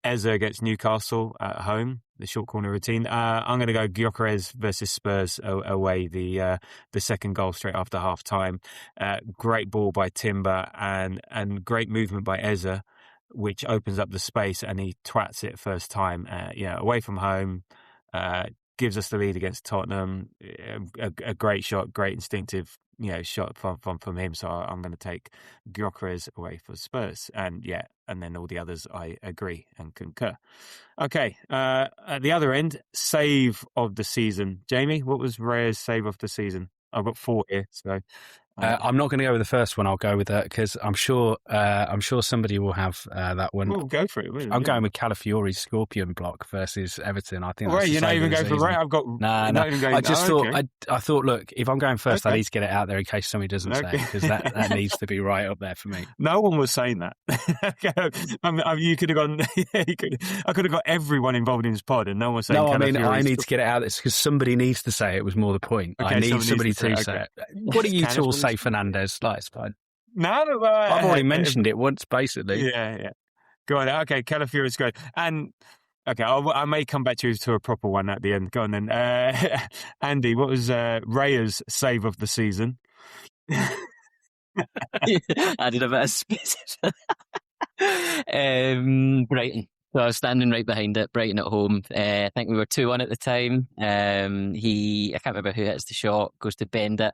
Speaker 4: Eze against Newcastle at home, the short corner routine. I'm going to go Gyökeres versus Spurs away, the second goal straight after half time. Great ball by Timber and great movement by Eze, which opens up the space and he twats it first time. Away from home. Gives us the lead against Tottenham. A great shot, great instinctive, shot from him. So I'm going to take Gyökeres away for Spurs, and then all the others I agree and concur. Okay, at the other end, save of the season. Jamie, what was Raya's save of the season? I've got 4 here, so.
Speaker 5: I'm not going to go with the first one. I'll go with that because I'm sure somebody will have that one.
Speaker 4: We'll go for it.
Speaker 5: I'm going with Calafiori's Scorpion block versus Everton. I think.
Speaker 4: Right, you're not even going for Ray. I've got.
Speaker 5: No. I just thought. Okay. I thought. Look, if I'm going first, I need to get it out there in case somebody doesn't say it because that needs to be right up there for me.
Speaker 4: No one was saying that. You could have gone. I could have got everyone involved in this pod, and no one was saying.
Speaker 5: No, I mean I need to get it out there because somebody needs to say it. Was more the point. Okay, I need somebody to say it. What are you two all say, Fernandez? Like, it's fine.
Speaker 4: No,
Speaker 5: I've already mentioned it once, basically.
Speaker 4: Yeah. Go on. Okay, Calafiori's good. And okay, I may come back to a proper one at the end. Go on then. Andy, what was Raya's save of the season?
Speaker 6: I did a bit of space. Brighton. So I was standing right behind it, Brighton at home. I think we were 2-1 at the time. I can't remember who hits the shot, goes to bend it.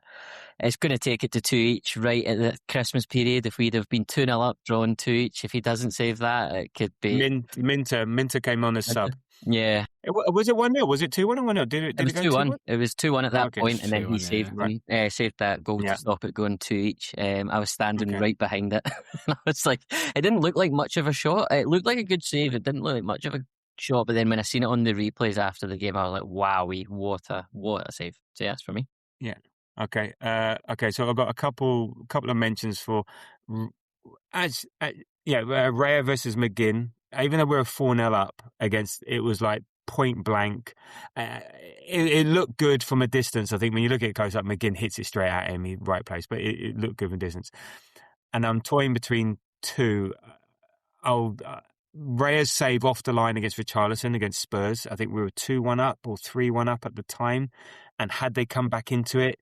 Speaker 6: It's going to take it to 2 each right at the Christmas period. If we'd have been 2-0 up, drawn 2 each, if he doesn't save that, it could be...
Speaker 4: Minter came on as sub.
Speaker 6: Yeah.
Speaker 4: Was it 1-0? Was it 2-1 or 1-0? Did it go 2-1?
Speaker 6: It was 2-1 at that
Speaker 4: Okay.
Speaker 6: point, and then he
Speaker 5: 2-1,
Speaker 6: saved
Speaker 5: yeah.
Speaker 6: saved that goal to stop it going 2 each. I was standing right behind it. I was like, it didn't look like much of a shot. It looked like a good save. It didn't look like much of a shot, but then when I seen it on the replays after the game, I was like, "Wowee, what a save!" So yeah, that's for me.
Speaker 4: Yeah. Okay. So I've got a couple of mentions for Raya versus McGinn. Even though we were 4-0 up against, it was like point blank. It looked good from a distance. I think when you look at it close up, McGinn hits it straight at him, right place, but it looked good from a distance. And I'm toying between two. Raya's save off the line against Richarlison against Spurs. I think we were 2-1 up or 3-1 up at the time. And had they come back into it,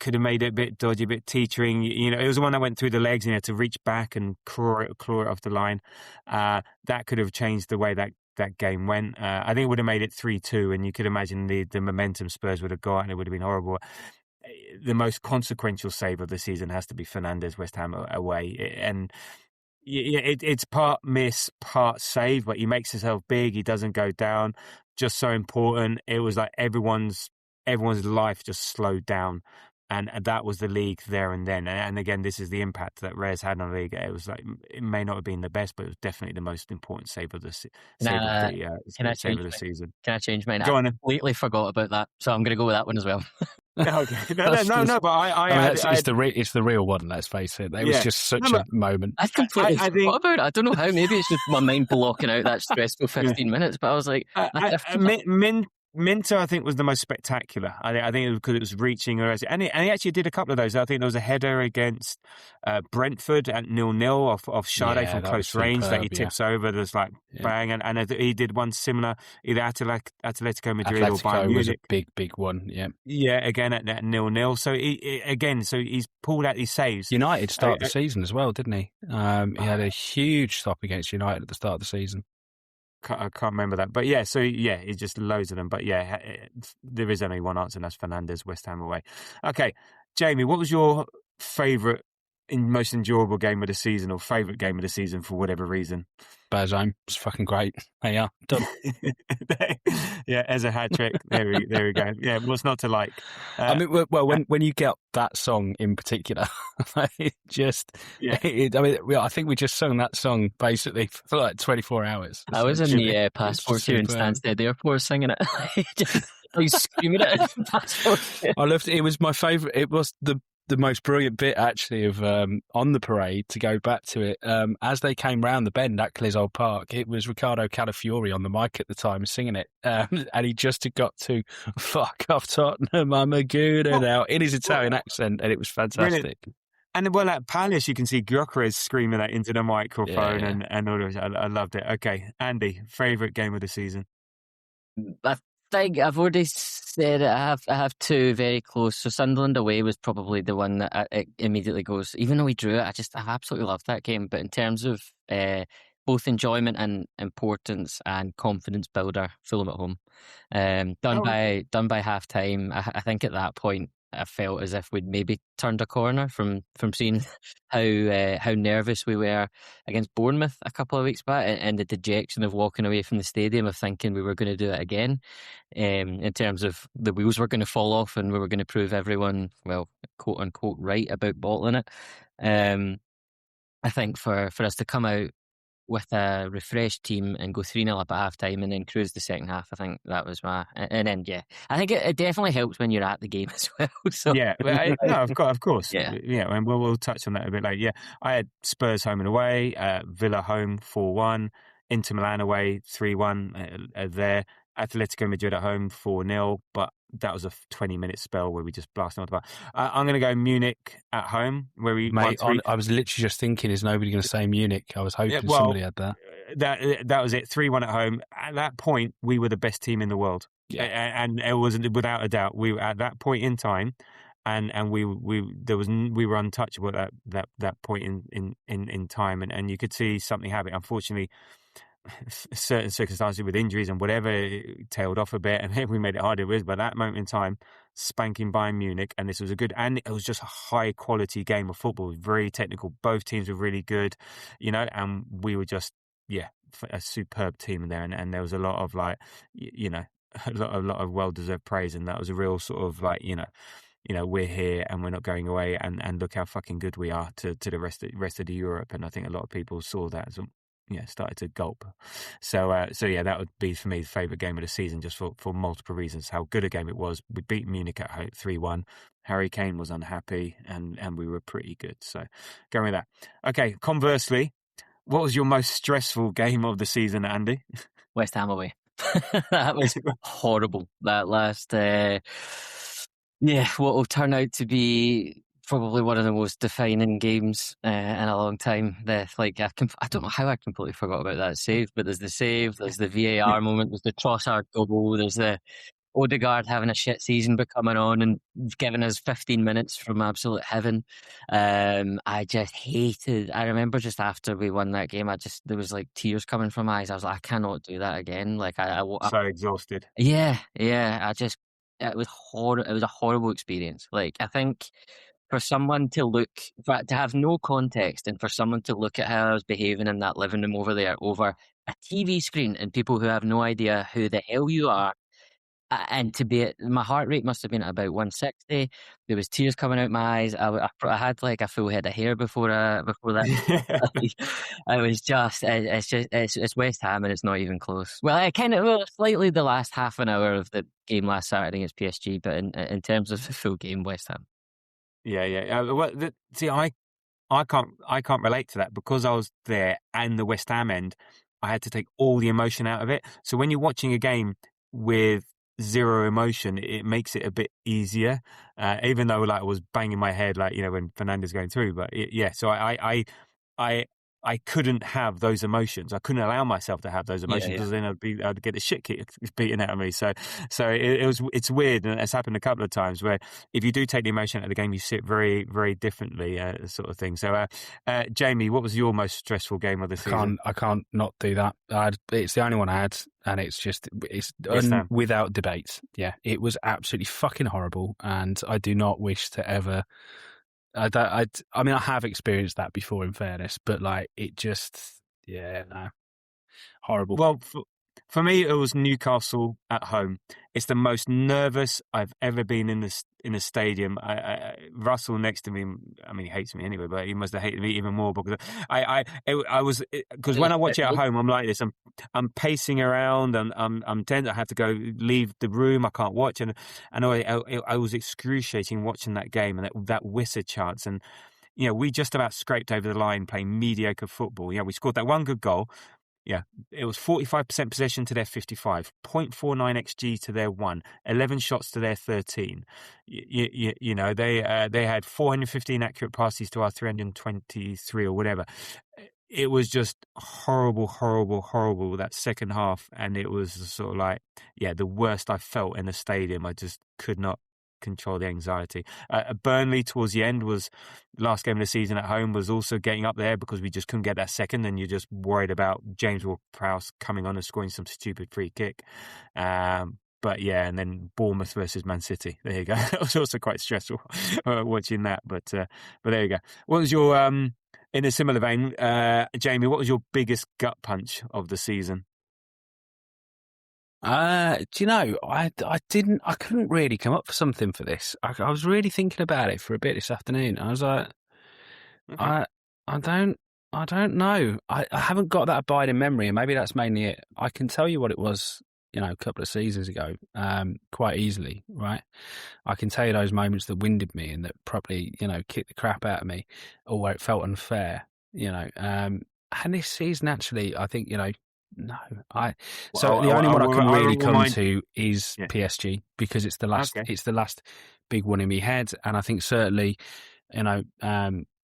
Speaker 4: could have made it a bit dodgy, a bit teetering. It was the one that went through the legs and you had to reach back and claw it off the line. That could have changed the way that game went. I think it would have made it 3-2, and you could imagine the momentum Spurs would have got, and it would have been horrible. The most consequential save of the season has to be Fernandes West Ham away, and it's part miss, part save, but he makes himself big. He doesn't go down. Just so important. It was like everyone's life just slowed down, and that was the league there and then. And again, this is the impact that Reyes had on the league. It was like, it may not have been the best, but it was definitely the most important save of the season.
Speaker 6: Can I change mine?
Speaker 4: Go on.
Speaker 6: I completely forgot about that, so I'm going to go with that one as well.
Speaker 4: Okay. No. But
Speaker 5: it's the real one. Let's face it. It was just such a moment.
Speaker 6: I completely forgot about it. I don't know how. Maybe it's just my mind blocking out that stressful 15 minutes. But I was like,
Speaker 4: Minter, I think, was the most spectacular. I think it was because it was reaching, and he actually did a couple of those. I think there was a header against Brentford at 0-0 off Sade from close range that he tips over. There's like bang, and he did one similar, either Atletico Madrid or Bayern Munich.
Speaker 5: Was a big one.
Speaker 4: Yeah, again at 0-0. So he's pulled out these saves.
Speaker 5: United started the season as well, didn't he? He had a huge stop against United at the start of the season.
Speaker 4: I can't remember that, but it's just loads of them. But there is only one answer, and that's Fernandes West Ham away. Okay, Jamie, what was your favourite, most enjoyable game of the season, or favourite game of the season for whatever reason?
Speaker 5: Spurs home. It's fucking great. There you are. Done.
Speaker 4: As a hat trick. There we go. Yeah, what's not to like?
Speaker 5: When you get that song in particular, I think we just sung that song basically for like 24 hours.
Speaker 6: I was in the passport queue in Stansted Airport singing it. He's screaming it.
Speaker 5: I loved it. It was my favourite. It was the most brilliant bit actually of on the parade, to go back to it, as they came round the bend at Clissold Park. It was Riccardo Calafiori on the mic at the time singing it, and he just had got to "fuck off Tottenham, I'm a gooner now" in his Italian accent, and it was fantastic. Brilliant.
Speaker 4: And at Palace, you can see Gyökeres screaming that into the microphone, and all of it. I loved it. Okay, Andy, favourite game of the season?
Speaker 6: I think I've already said it. I have two very close. So Sunderland away was probably the one that it immediately goes. Even though we drew it, I absolutely loved that game. But in terms of both enjoyment and importance and confidence builder, Fulham at home, done by half time. I think at that point I felt as if we'd maybe turned a corner from seeing how nervous we were against Bournemouth a couple of weeks back, and the dejection of walking away from the stadium of thinking we were going to do it again, in terms of the wheels were going to fall off and we were going to prove everyone, well, quote unquote, right about bottling it. I think for us to come out with a refreshed team and go 3-0 up at half time and then cruise the second half, I think that was and then I think it definitely helps when you're at the game as well. So
Speaker 4: of course, and we'll touch on that a bit later. Yeah, I had Spurs home and away, Villa home 4-1, Inter Milan away 3-1 there, Atletico Madrid at home 4-0, but that was a 20-minute spell where we just blasted onto the bar. I'm going to go Munich at home, where we...
Speaker 5: I was literally just thinking, is nobody going to say Munich? I was hoping somebody had that.
Speaker 4: That was it, 3-1 at home. At that point, we were the best team in the world. Yeah. And it was, without a doubt, we were at that point in time, and we were untouchable at that point in time, and you could see something happen. Unfortunately, certain circumstances with injuries and whatever, it tailed off a bit, and then we made it harder. But that moment in time, spanking Bayern Munich, and this was and it was just a high quality game of football, very technical. Both teams were really good, and we were just a superb team there, and there was a lot of a lot of well deserved praise, and that was a real sort of we're here and we're not going away, and look how fucking good we are to the rest of the Europe. And I think a lot of people saw that as started to gulp. So that would be for me the favourite game of the season, just for multiple reasons. How good a game it was. We beat Munich at home 3-1. Harry Kane was unhappy, and we were pretty good. So going with that. Okay, conversely, what was your most stressful game of the season, Andy?
Speaker 6: West Ham away. That was horrible. That last, what will turn out to be probably one of the most defining games in a long time. I don't know how I completely forgot about that save, but there's the save, there's the VAR moment, there's the Trossard goal, there's the Odegaard having a shit season but coming on and giving us 15 minutes from absolute heaven. I just hated. I remember just after we won that game, there was like tears coming from my eyes. I was like, I cannot do that again. Like
Speaker 4: so exhausted.
Speaker 6: Yeah. It was horrible. It was a horrible experience. Like, I think for someone to have no context, and for someone to look at how I was behaving in that living room over there over a TV screen, and people who have no idea who the hell you are. And my heart rate must have been at about 160. There was tears coming out my eyes. I had like a full head of hair before that. I was just, it's West Ham, and it's not even close. Well, slightly the last half an hour of the game last Saturday against PSG, but in terms of the full game, West Ham.
Speaker 4: I can't relate to that because I was there, and the West Ham end, I had to take all the emotion out of it. So when you're watching a game with zero emotion, it makes it a bit easier, even though I was banging my head when Fernandes going through. But so I couldn't have those emotions. I couldn't allow myself to have those emotions because then I'd get the shit beaten out of me. So it's weird, and it's happened a couple of times where if you do take the emotion out of the game, you sit very, very differently, sort of thing. So, Jamie, what was your most stressful game of the season?
Speaker 5: I can't not do that. It's the only one I had, and it's without debate. Yeah, it was absolutely fucking horrible, and I do not wish to ever. I have experienced that before, in fairness, but horrible.
Speaker 4: Well, for me, it was Newcastle at home. It's the most nervous I've ever been in a stadium. Russell next to me, he hates me anyway, but he must have hated me even more because because when I watch it at home, I'm like this. I'm pacing around, and I'm tense. I have to go leave the room. I can't watch, and I was excruciating watching that game and that Wissa chance. And we just about scraped over the line playing mediocre football. We scored that one good goal. Yeah, it was 45% possession to their 55, 0.49 XG to their 1, 11 shots to their 13. They had 415 accurate passes to our 323 or whatever. It was just horrible, horrible, horrible, that second half. And it was sort of the worst I felt in a stadium. I just could not control the anxiety. Burnley towards the end was last game of the season at home, was also getting up there because we just couldn't get that second, and you're just worried about James Ward-Prowse coming on and scoring some stupid free kick. But and then Bournemouth versus Man City. There you go. It was also quite stressful watching that. But there you go. What was your in a similar vein, Jamie? What was your biggest gut punch of the season?
Speaker 5: Do you know, I couldn't really come up with something for this. I was really thinking about it for a bit this afternoon. I was like, I don't know. I haven't got that abiding memory, and maybe that's mainly it. I can tell you what it was, a couple of seasons ago, quite easily, right? I can tell you those moments that winded me and that probably, kicked the crap out of me, or where it felt unfair, and this season, actually, I think, no, the only one I can really come to is PSG, because it's the last big one in my head, and I think certainly,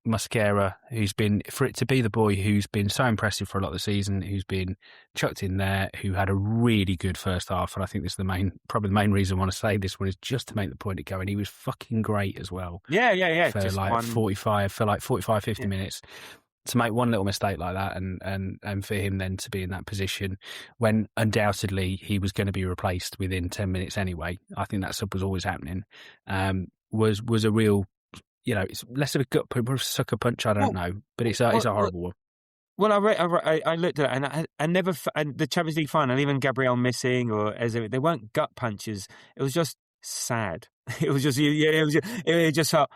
Speaker 5: Mascara, who's been, for it to be the boy who's been so impressive for a lot of the season, who's been chucked in there, who had a really good first half, and I think this is probably the main reason I want to say this one is just to make the point of going. He was fucking great as well.
Speaker 4: Yeah.
Speaker 5: For
Speaker 4: just
Speaker 5: like 50 minutes. to make one little mistake like that, and for him then to be in that position when undoubtedly he was going to be replaced within 10 minutes anyway. I think that stuff was always happening. Was a real, it's less of a gut punch, a sucker punch. I don't know, but it's a horrible one.
Speaker 4: Well, I looked at it, and I never, and the Champions League final, even Gabriel missing or Eze, they weren't gut punches. It was just sad. It was just, it just felt,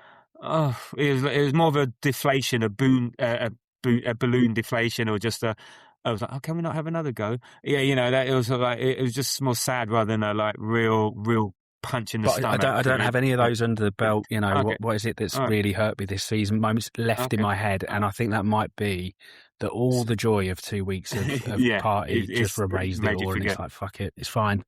Speaker 4: it was more of a deflation, a balloon deflation, or just I was like, oh, can we not have another go? Yeah, that it was like, it was just more sad rather than a like real punch in the stomach.
Speaker 5: I don't have any of those under the belt.
Speaker 4: Okay.
Speaker 5: What is it that's really hurt me this season? Moments left in my head, and I think that might be that all the joy of 2 weeks of party just erased it all, and it's like, fuck it, it's fine.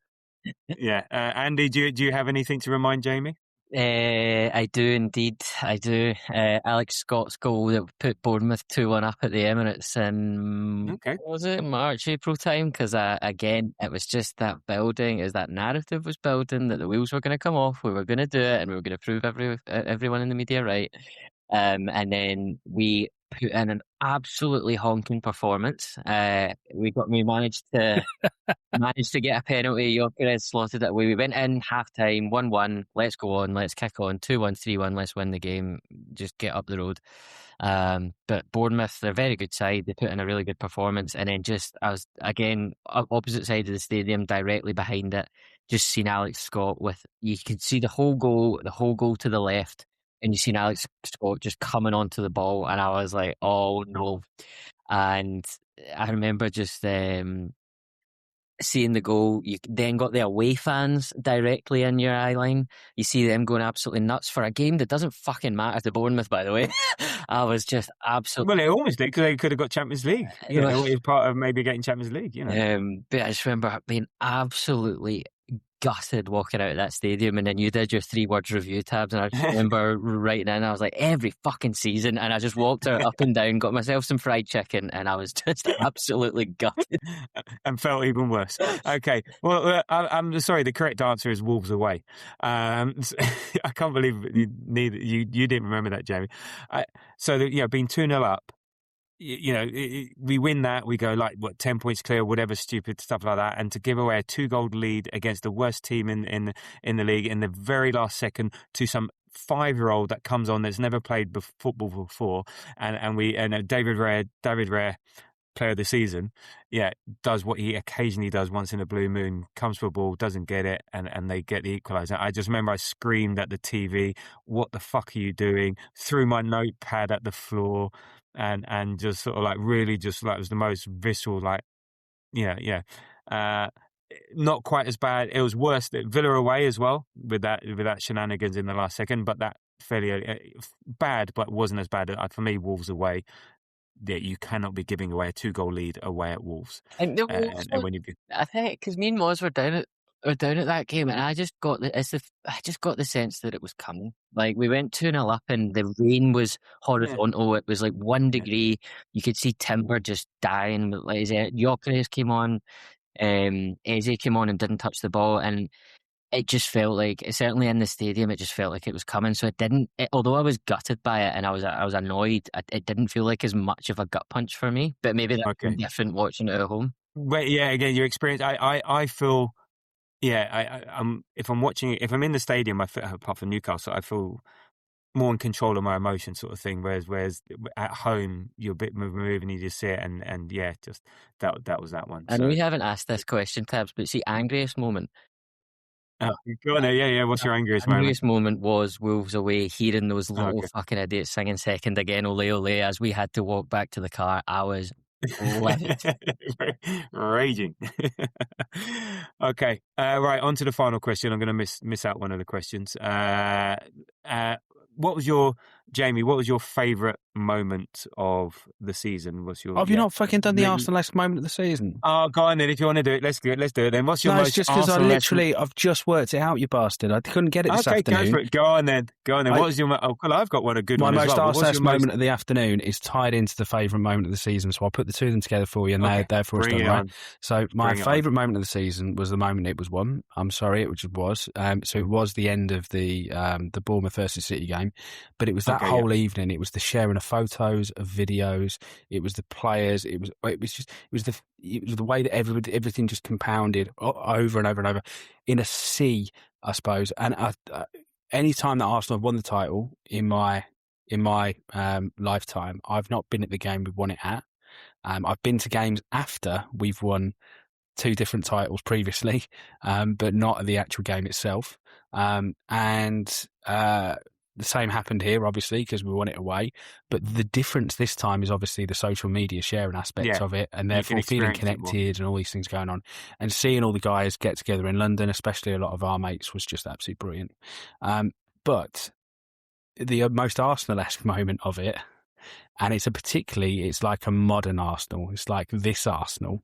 Speaker 4: Yeah, Andy, do you have anything to remind Jamie?
Speaker 6: I do indeed. I do. Alex Scott's goal that put Bournemouth 2-1 up at the Emirates in was it March, April time? Because again, it was just that building, as that narrative was building that the wheels were going to come off, we were going to do it, and we were going to prove everyone in the media right. And then we put in an absolutely honking performance. We managed to get a penalty. Gyökeres slotted it away. We went in half-time, 1-1. Let's go on. Let's kick on. 2-1, 3-1. Let's win the game. Just get up the road. But Bournemouth, they're a very good side. They put in a really good performance. And then just, I was, again, opposite side of the stadium, directly behind it, just seen Alex Scott you could see the whole goal to the left. And you seen Alex Scott just coming onto the ball, and I was like, oh no. And I remember just seeing the goal. You then got the away fans directly in your eye line. You see them going absolutely nuts for a game that doesn't fucking matter to Bournemouth, by the way. I was just absolutely...
Speaker 4: Well, it almost did, because they could have got Champions League. It was part of maybe getting Champions League,
Speaker 6: But I just remember being absolutely gutted walking out of that stadium, and then you did your 3 words review tabs, and I just remember writing in, I was like, every fucking season, and I just walked out up and down, got myself some fried chicken, and I was just absolutely gutted.
Speaker 4: And felt even worse. Okay, well, I'm sorry, the correct answer is Wolves away. I can't believe you didn't remember that, Jamie. Being 2-0 up, we win that, we go 10 points clear, whatever stupid stuff like that, and to give away a 2-goal lead against the worst team in the league in the very last second to some 5-year-old that comes on that's never played football before, and David Rare, player of the season, does what he occasionally does once in a blue moon, comes for a ball, doesn't get it, and they get the equaliser. I just remember I screamed at the TV, what the fuck are you doing? Threw my notepad at the floor, and just sort of really just it was the most visceral, not quite as bad. It was worse at Villa away as well, with that shenanigans in the last second, but that fairly bad, but wasn't as bad. For me, Wolves away, you cannot be giving away a 2-goal lead away at Wolves.
Speaker 6: And I think because me and Moz were down at that game, and I just got the sense that it was coming. Like, we went 2-0 up, and the rain was horizontal. It was 1 degree. You could see timber just dying. Gyökeres came on, Eze came on and didn't touch the ball, and it just felt like, certainly in the stadium, it just felt like it was coming. So although I was gutted by it and I was annoyed, it didn't feel like as much of a gut punch for me. But maybe that's different watching it at home.
Speaker 4: But again, your experience, I feel, if I'm watching it, if I'm in the stadium, apart from Newcastle, I feel more in control of my emotions, sort of thing. Whereas at home, you're a bit removed and you just see it, and just that was that one.
Speaker 6: And we haven't asked this question, Tabs, but see, angriest moment.
Speaker 4: Go on, what's your angriest moment?
Speaker 6: Angriest moment was Wolves away, hearing those little fucking idiots singing second again, ole ole, as we had to walk back to the car. I was livid.
Speaker 4: Raging. Okay, right, on to the final question. I'm going to miss out one of the questions. What was your favourite moment of the season?
Speaker 5: Have you not fucking done the Arsenal-esque moment of the season?
Speaker 4: Oh, go on then. If you want to do it, let's do it then. What's your
Speaker 5: most?
Speaker 4: It's
Speaker 5: just because I've just worked it out, you bastard. I couldn't get it this afternoon.
Speaker 4: Go on then. What was your? I've got one, a good one as well.
Speaker 5: My most Arsenal-esque moment of the afternoon is tied into the favourite moment of the season, so I'll put the two of them together for you, and they're for us done, right? So my favourite moment of the season was the moment it was won. I'm sorry, it was. So it was the end of the Bournemouth versus City game, but it was that whole evening. It was the sharing a of photos, of videos. It was the players. It was the way that everything just compounded over and over and over in a sea, I suppose. And any time that Arsenal have won the title in my lifetime, I've not been at the game we've won it at. I've been to games after we've won 2 different titles previously, but not at the actual game itself. The same happened here, obviously, because we won it away. But the difference this time is obviously the social media sharing aspect of it, and therefore feeling connected and all these things going on. And seeing all the guys get together in London, especially a lot of our mates, was just absolutely brilliant. But the most Arsenal-esque moment of it, and it's like a modern Arsenal, it's like this Arsenal,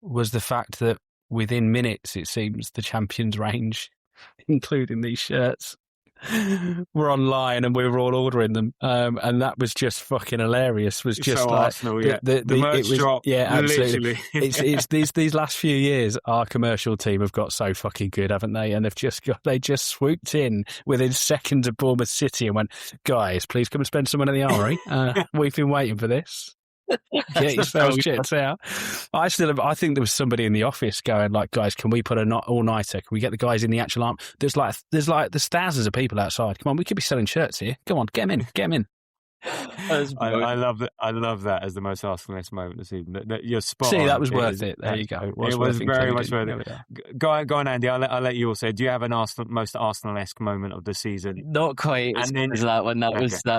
Speaker 5: was the fact that within minutes, it seems, the Champions range, including these shirts, were online and we were all ordering them. And that was just fucking hilarious. Was just so like
Speaker 4: Arsenal, the merch drop.
Speaker 5: Yeah, absolutely. it's these last few years, our commercial team have got so fucking good, haven't they? And they just swooped in within seconds of Bournemouth City and went, guys, please come and spend some money in the Armory. We've been waiting for this. Get yourselves checked out. I think there was somebody in the office going like, guys, can we put an all-nighter? Can we get the guys in the actual arm? There's like the thousands of people outside. Come on, we could be selling shirts here. Come on, get them in.
Speaker 4: I love that. I love that as the most Arsenal-esque moment of the season. You're spot
Speaker 5: See,
Speaker 4: on.
Speaker 5: that was worth it. There you go.
Speaker 4: It was very much worth it. Go on, Andy. I'll let you all say. Do you have an most Arsenal-esque moment of the season?
Speaker 6: Not quite as good as that one. That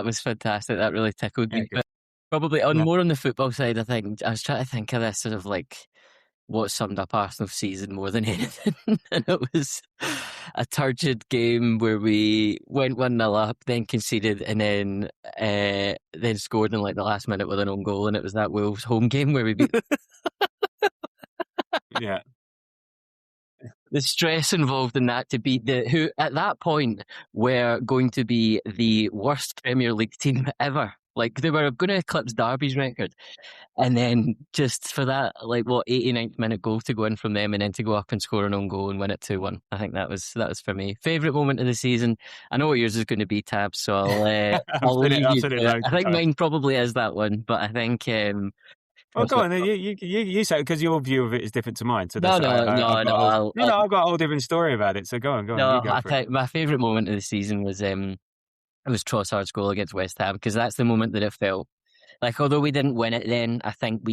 Speaker 6: was fantastic. That really tickled me. But probably more on the football side, I think. I was trying to think of this sort of like what summed up Arsenal's season more than anything. And it was a turgid game where we went 1-0 up, then conceded, and then scored in like the last minute with an own goal. And it was that Wolves home game where we beat them.
Speaker 4: Yeah.
Speaker 6: The stress involved in that to beat who at that point were going to be the worst Premier League team ever. Like, they were going to eclipse Derby's record. And then just for that, 89th minute goal to go in from them and then to go up and score an own goal and win it 2-1. I think that was for me. Favourite moment of the season. I know what yours is going to be, Tab, so I'll leave you to it. I think mine probably is that one, but I think...
Speaker 4: well, go on. You say it because your view of it is different to mine. So
Speaker 6: no.
Speaker 4: I've got a whole different story about it. So go on.
Speaker 6: No, I think my favourite moment of the season was Trossard's goal against West Ham, because that's the moment that it felt like, although we didn't win it then, I think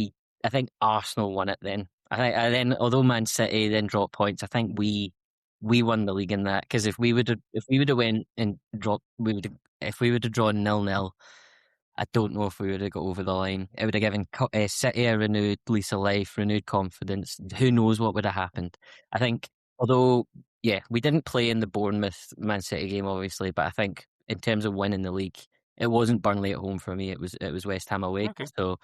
Speaker 6: Arsenal won it then. Although Man City then dropped points, I think we won the league in that, because if we would have went and dropped, if we would have drawn 0-0. I don't know if we would have got over the line. It would have given City a renewed lease of life, renewed confidence. Who knows what would have happened? I think, although, we didn't play in the Bournemouth Man City game, obviously, but I think in terms of winning the league, it wasn't Burnley at home for me. It was West Ham away. Okay. So,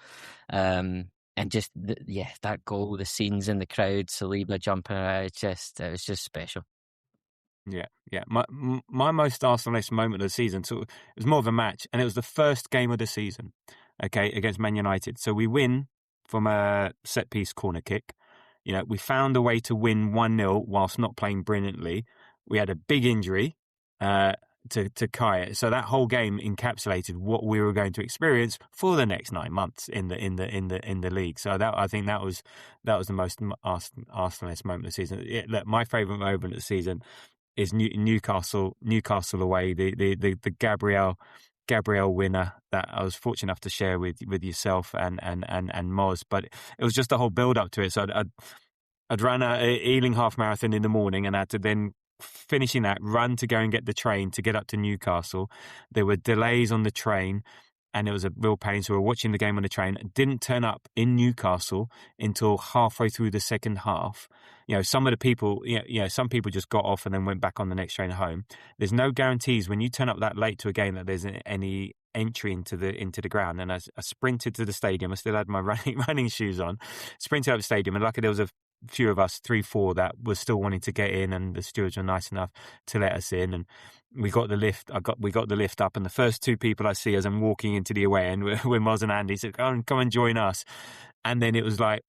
Speaker 6: and just that goal, the scenes in the crowd, Saliba jumping around, it was just special.
Speaker 4: Yeah. My most Arsenal-esque moment of the season, so it was more of a match, and it was the first game of the season, against Man United. So we win from a set-piece corner kick. We found a way to win 1-0 whilst not playing brilliantly. We had a big injury to Kai, so that whole game encapsulated what we were going to experience for the next 9 months in the league. So I think that was the most Arsenal-esque moment of the season. Look, my favourite moment of the season is Newcastle away, the Gabriel winner that I was fortunate enough to share with yourself and Moz. But it was just the whole build up to it. So I'd run a Ealing half marathon in the morning, and I had to then, finishing that, run to go and get the train to get up to Newcastle. There were delays on the train, and it was a real pain. So we were watching the game on the train. Didn't turn up in Newcastle until halfway through the second half. Some of the people, some people just got off and then went back on the next train home. There's no guarantees when you turn up that late to a game that there's any entry into the ground. And I sprinted to the stadium. I still had my running shoes on. Sprinted up the stadium, and luckily there was a few of us, 3-4, that was still wanting to get in, and the stewards were nice enough to let us in, and we got the lift. We got the lift up, and the first two people I see as I'm walking into the away end were Moz and Andy. Said, "Come and join us." And then it was like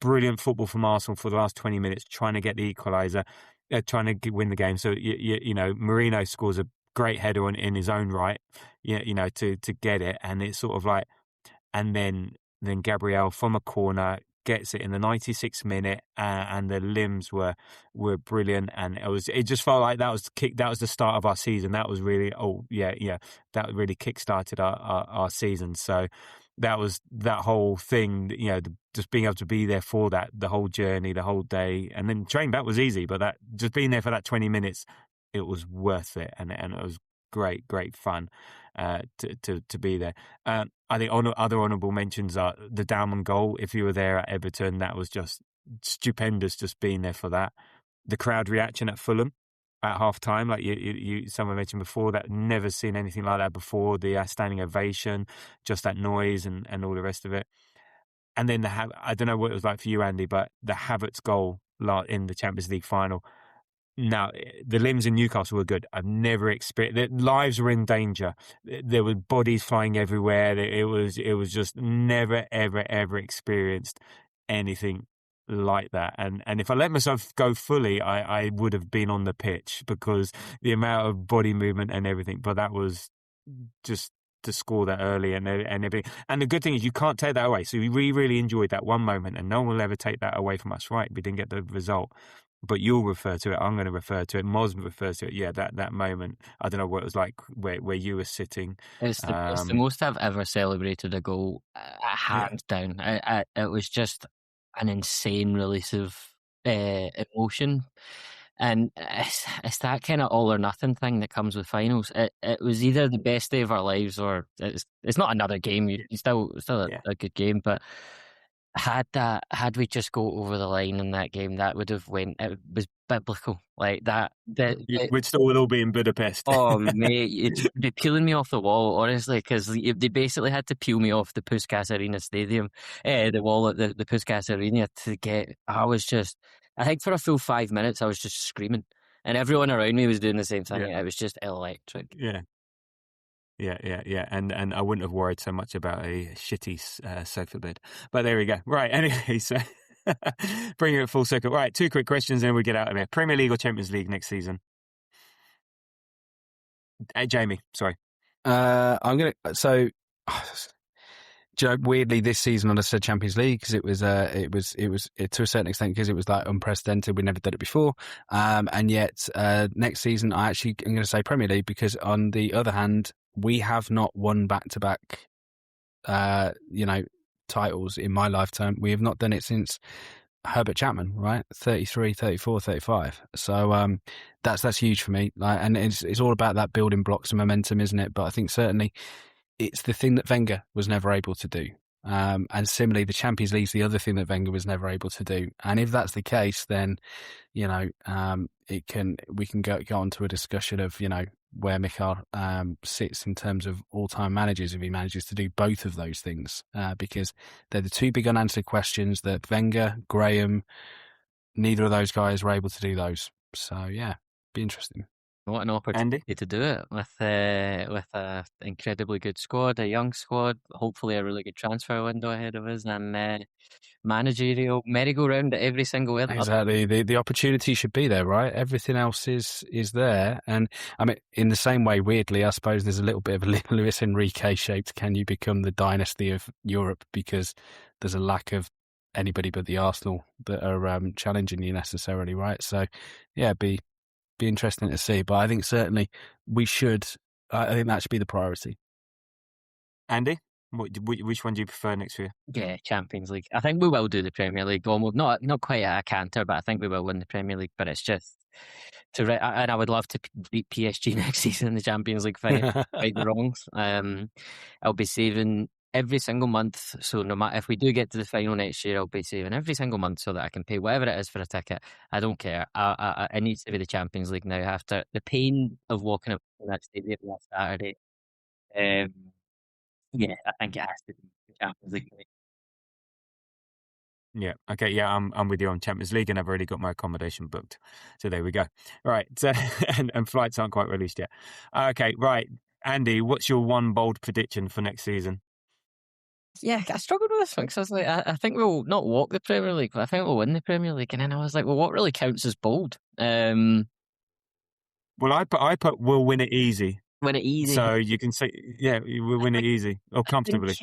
Speaker 4: brilliant football from Arsenal for the last 20 minutes, trying to get the equaliser, trying to win the game. So Marino scores a great header in his own right, to get it, and it's sort of like, and then Gabriel from a corner gets it in the 96th minute, and the limbs were brilliant, and it just felt like that was the start of our season. That was really that really kick-started our season. So that was that whole thing, just being able to be there for that, the whole journey, the whole day, and then train back was easy, but that just being there for that 20 minutes, it was worth it, and it was great fun to be there. I think other honourable mentions are the Dalman goal. If you were there at Everton, that was just stupendous, just being there for that. The crowd reaction at Fulham at half time, like someone mentioned before, that never seen anything like that before. The standing ovation, just that noise and all the rest of it. And then I don't know what it was like for you, Andy, but the Havertz goal in the Champions League final. Now, the limbs in Newcastle were good. I've never experienced. Their lives were in danger. There were bodies flying everywhere. It was just never, ever experienced anything like that. And if I let myself go fully, I would have been on the pitch, because the amount of body movement and everything. But that was just to score that early and everything. And the good thing is you can't take that away. So we really enjoyed that one moment, and no one will ever take that away from us. Right? We didn't get the result. But you'll refer to it. I'm going to refer to it. Moz refers to it. Yeah, that moment. I don't know what it was like where you were sitting.
Speaker 6: It's the most I've ever celebrated a goal, hands down. It was just an insane release of emotion, and it's that kind of all or nothing thing that comes with finals. It was either the best day of our lives, or it's not another game. It's still a good game, but. Had we just go over the line in that game, that would have went. It was biblical, like that.
Speaker 4: We'd still all be in Budapest.
Speaker 6: Oh mate, it'd be peeling me off the wall, honestly, because they basically had to peel me off the Puskas Arena stadium, the wall at the Puskas Arena to get. I think for a full 5 minutes, I was just screaming, and everyone around me was doing the same thing. Yeah. It was just electric.
Speaker 4: Yeah. Yeah. And I wouldn't have worried so much about a shitty sofa bed. But there we go. Right. Anyway, so bringing it full circle. Right. 2 quick questions and then we get out of here. Premier League or Champions League next season? Jamie, sorry.
Speaker 5: I'm going to... So, weirdly, this season I said Champions League because it was to a certain extent because it was like unprecedented. We never did it before. And yet next season I actually am going to say Premier League because on the other hand, we have not won back-to-back, titles in my lifetime. We have not done it since Herbert Chapman, right? 33, 34, 35. So that's huge for me. And it's all about that building blocks and momentum, isn't it? But I think certainly it's the thing that Wenger was never able to do. And similarly, the Champions League is the other thing that Wenger was never able to do. And if that's the case, then we can go on to a discussion of where Mikel sits in terms of all-time managers if he manages to do both of those things, because they're the 2 big unanswered questions that Wenger, Graham, neither of those guys were able to do those. So yeah, be interesting.
Speaker 6: What an opportunity to do it with a incredibly good squad, a young squad, hopefully a really good transfer window ahead of us, and managerial merry-go-round at every single one.
Speaker 5: Exactly, the opportunity should be there, right? Everything else is there, and I mean, in the same way, weirdly, I suppose there's a little bit of a Luis Enrique shaped. Can you become the dynasty of Europe because there's a lack of anybody but the Arsenal that are challenging you necessarily, right? So, yeah, be interesting to see, but I think certainly we should. I think that should be the priority.
Speaker 4: Andy, which one do you prefer next year?
Speaker 6: Yeah, Champions League. I think we will do the Premier League. Almost not quite a canter, but I think we will win the Premier League. But it's just and I would love to beat PSG next season in the Champions League final. Right the wrongs. I'll be saving every single month, so no matter if we do get to the final next year, I'll be saving every single month so that I can pay whatever it is for a ticket. I don't care. It needs to be the Champions League now after the pain of walking up to that stadium last Saturday. Yeah, I think it has to be the Champions League.
Speaker 4: Yeah. Okay. Yeah, I'm with you on Champions League, and I've already got my accommodation booked. So there we go. Right. So, and flights aren't quite released yet. Okay. Right. Andy, what's your one bold prediction for next season?
Speaker 6: Yeah, I struggled with this one because I was like, I think we'll not walk the Premier League, but I think we'll win the Premier League. And then I was like, well, what really counts as bold?
Speaker 4: Well, I put we'll win it easy.
Speaker 6: Win it easy.
Speaker 4: So you can say, yeah, we'll win it easy or comfortably.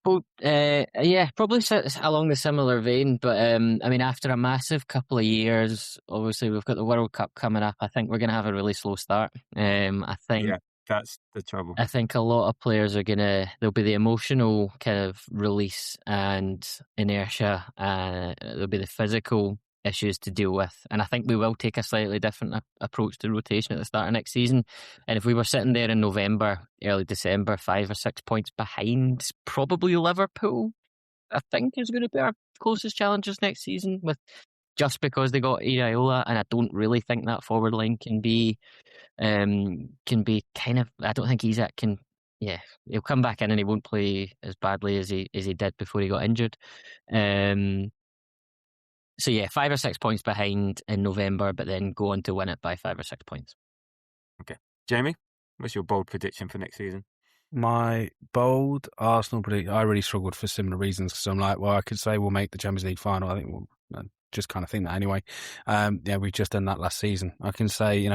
Speaker 6: Probably along the similar vein. But I mean, after a massive couple of years, obviously we've got the World Cup coming up. I think we're going to have a really slow start. I think.
Speaker 4: Yeah, that's the trouble.
Speaker 6: I think a lot of players are there'll be the emotional kind of release and inertia. There'll be the physical issues to deal with. And I think we will take a slightly different approach to rotation at the start of next season. And if we were sitting there in November, early December, 5 or 6 points behind, probably Liverpool, I think is going to be our closest challengers next season, just because they got Iraola, and I don't really think that forward line can be kind of. I don't think Isak can. Yeah, he'll come back in and he won't play as badly as he did before he got injured. So yeah, 5 or 6 points behind in November, but then go on to win it by 5 or 6 points.
Speaker 4: Okay, Jamie, what's your bold prediction for next season?
Speaker 5: My bold Arsenal prediction. I really struggled for similar reasons because I'm like, well, I could say we'll make the Champions League final. I think I just kind of think that anyway. We've just done that last season. I can say,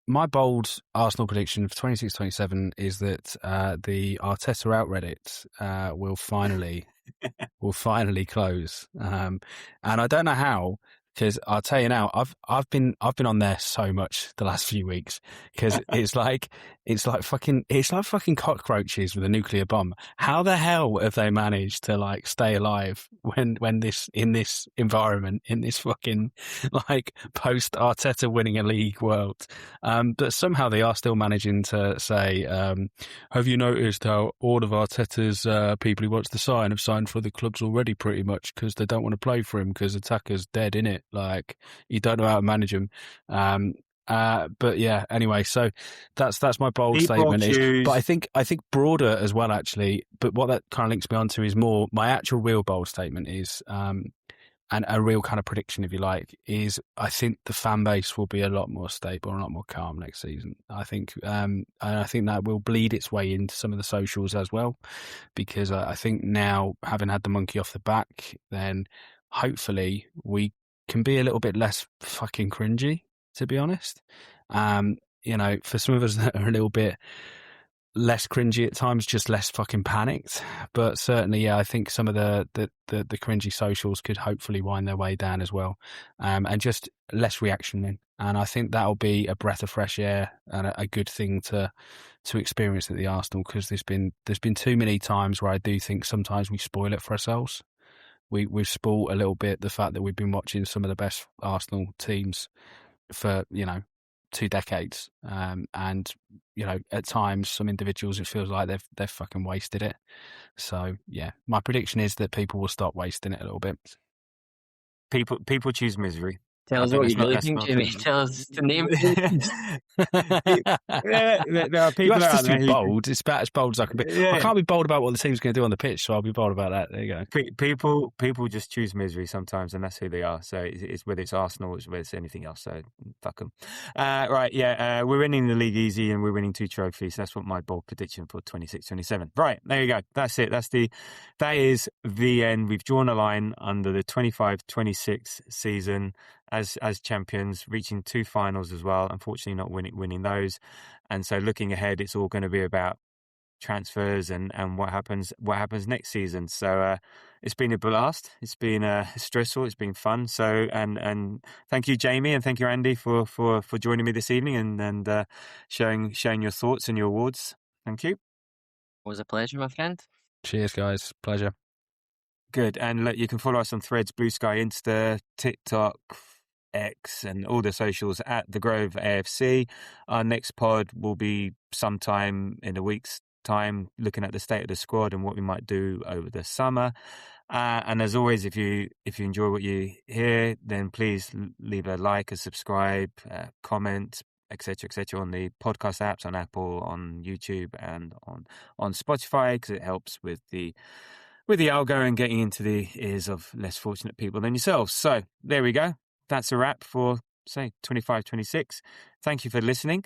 Speaker 5: my bold Arsenal prediction for 26-27 is that the Arteta out Reddit will finally close. And I don't know how, because I'll tell you now, I've been on there so much the last few weeks because it's like fucking cockroaches with a nuclear bomb. How the hell have they managed to like stay alive when in this environment, in this fucking like post Arteta winning a league world? But somehow they are still managing to say, have you noticed how all of Arteta's people he wants to sign have signed for the clubs already pretty much because they don't want to play for him because Attacker's dead, innit? Like, you don't know how to manage him. But yeah, anyway, so that's my bold statement. But I think broader as well, actually. But what that kind of links me onto is more my actual real bold statement is, and a real kind of prediction, if you like, is I think the fan base will be a lot more stable and a lot more calm next season. I think, and I think that will bleed its way into some of the socials as well, because I think now, having had the monkey off the back, then hopefully we can be a little bit less fucking cringy, to be honest. For some of us that are a little bit less cringy at times, just less fucking panicked. But certainly, yeah, I think some of the cringy socials could hopefully wind their way down as well, and just less reaction. And I think that'll be a breath of fresh air and a good thing to experience at the Arsenal, because there's been too many times where I do think sometimes we spoil it for ourselves. We've spoiled a little bit the fact that we've been watching some of the best Arsenal teams for 2 decades, and at times some individuals it feels like they've fucking wasted it. So yeah, my prediction is that people will stop wasting it a little bit.
Speaker 4: People choose misery.
Speaker 6: Tell us what you really think, Jimmy. Tell us the name.
Speaker 4: There are people out there.
Speaker 5: Be bold. It's about as bold as I can be. Yeah. I can't be bold about what the team's going to do on the pitch, so I'll be bold about that. There you
Speaker 4: go. People just choose misery sometimes, and that's who they are. So it's whether it's Arsenal, it's whether it's anything else. So fuck them. Right, yeah, we're winning the league easy, and we're winning 2 trophies. That's what my bold prediction for 26-27. Right, there you go. That's it. That is the end. We've drawn a line under the 25-26 season. As champions, reaching 2 finals as well. Unfortunately, not winning those, and so looking ahead, it's all going to be about transfers and what happens next season. So it's been a blast. It's been stressful. It's been fun. So and thank you, Jamie, and thank you, Andy, for joining me this evening and sharing your thoughts and your awards. Thank you. It
Speaker 6: was a pleasure, my friend.
Speaker 5: Cheers, guys. Pleasure.
Speaker 4: Good. And look, you can follow us on Threads, Blue Sky, Insta, TikTok, X, and all the socials at The Grove AFC. Our next pod will be sometime in a week's time, looking at the state of the squad and what we might do over the summer. And as always, if you enjoy what you hear, then please leave a like, a subscribe, comment, etc., on the podcast apps, on Apple, on YouTube, and on Spotify, because it helps with the algo and getting into the ears of less fortunate people than yourselves. So there we go. That's a wrap for, say, 25-26. Thank you for listening.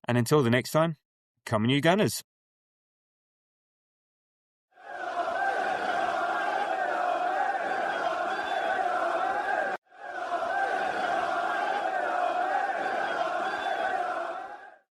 Speaker 4: And until the next time, come on you Gunners.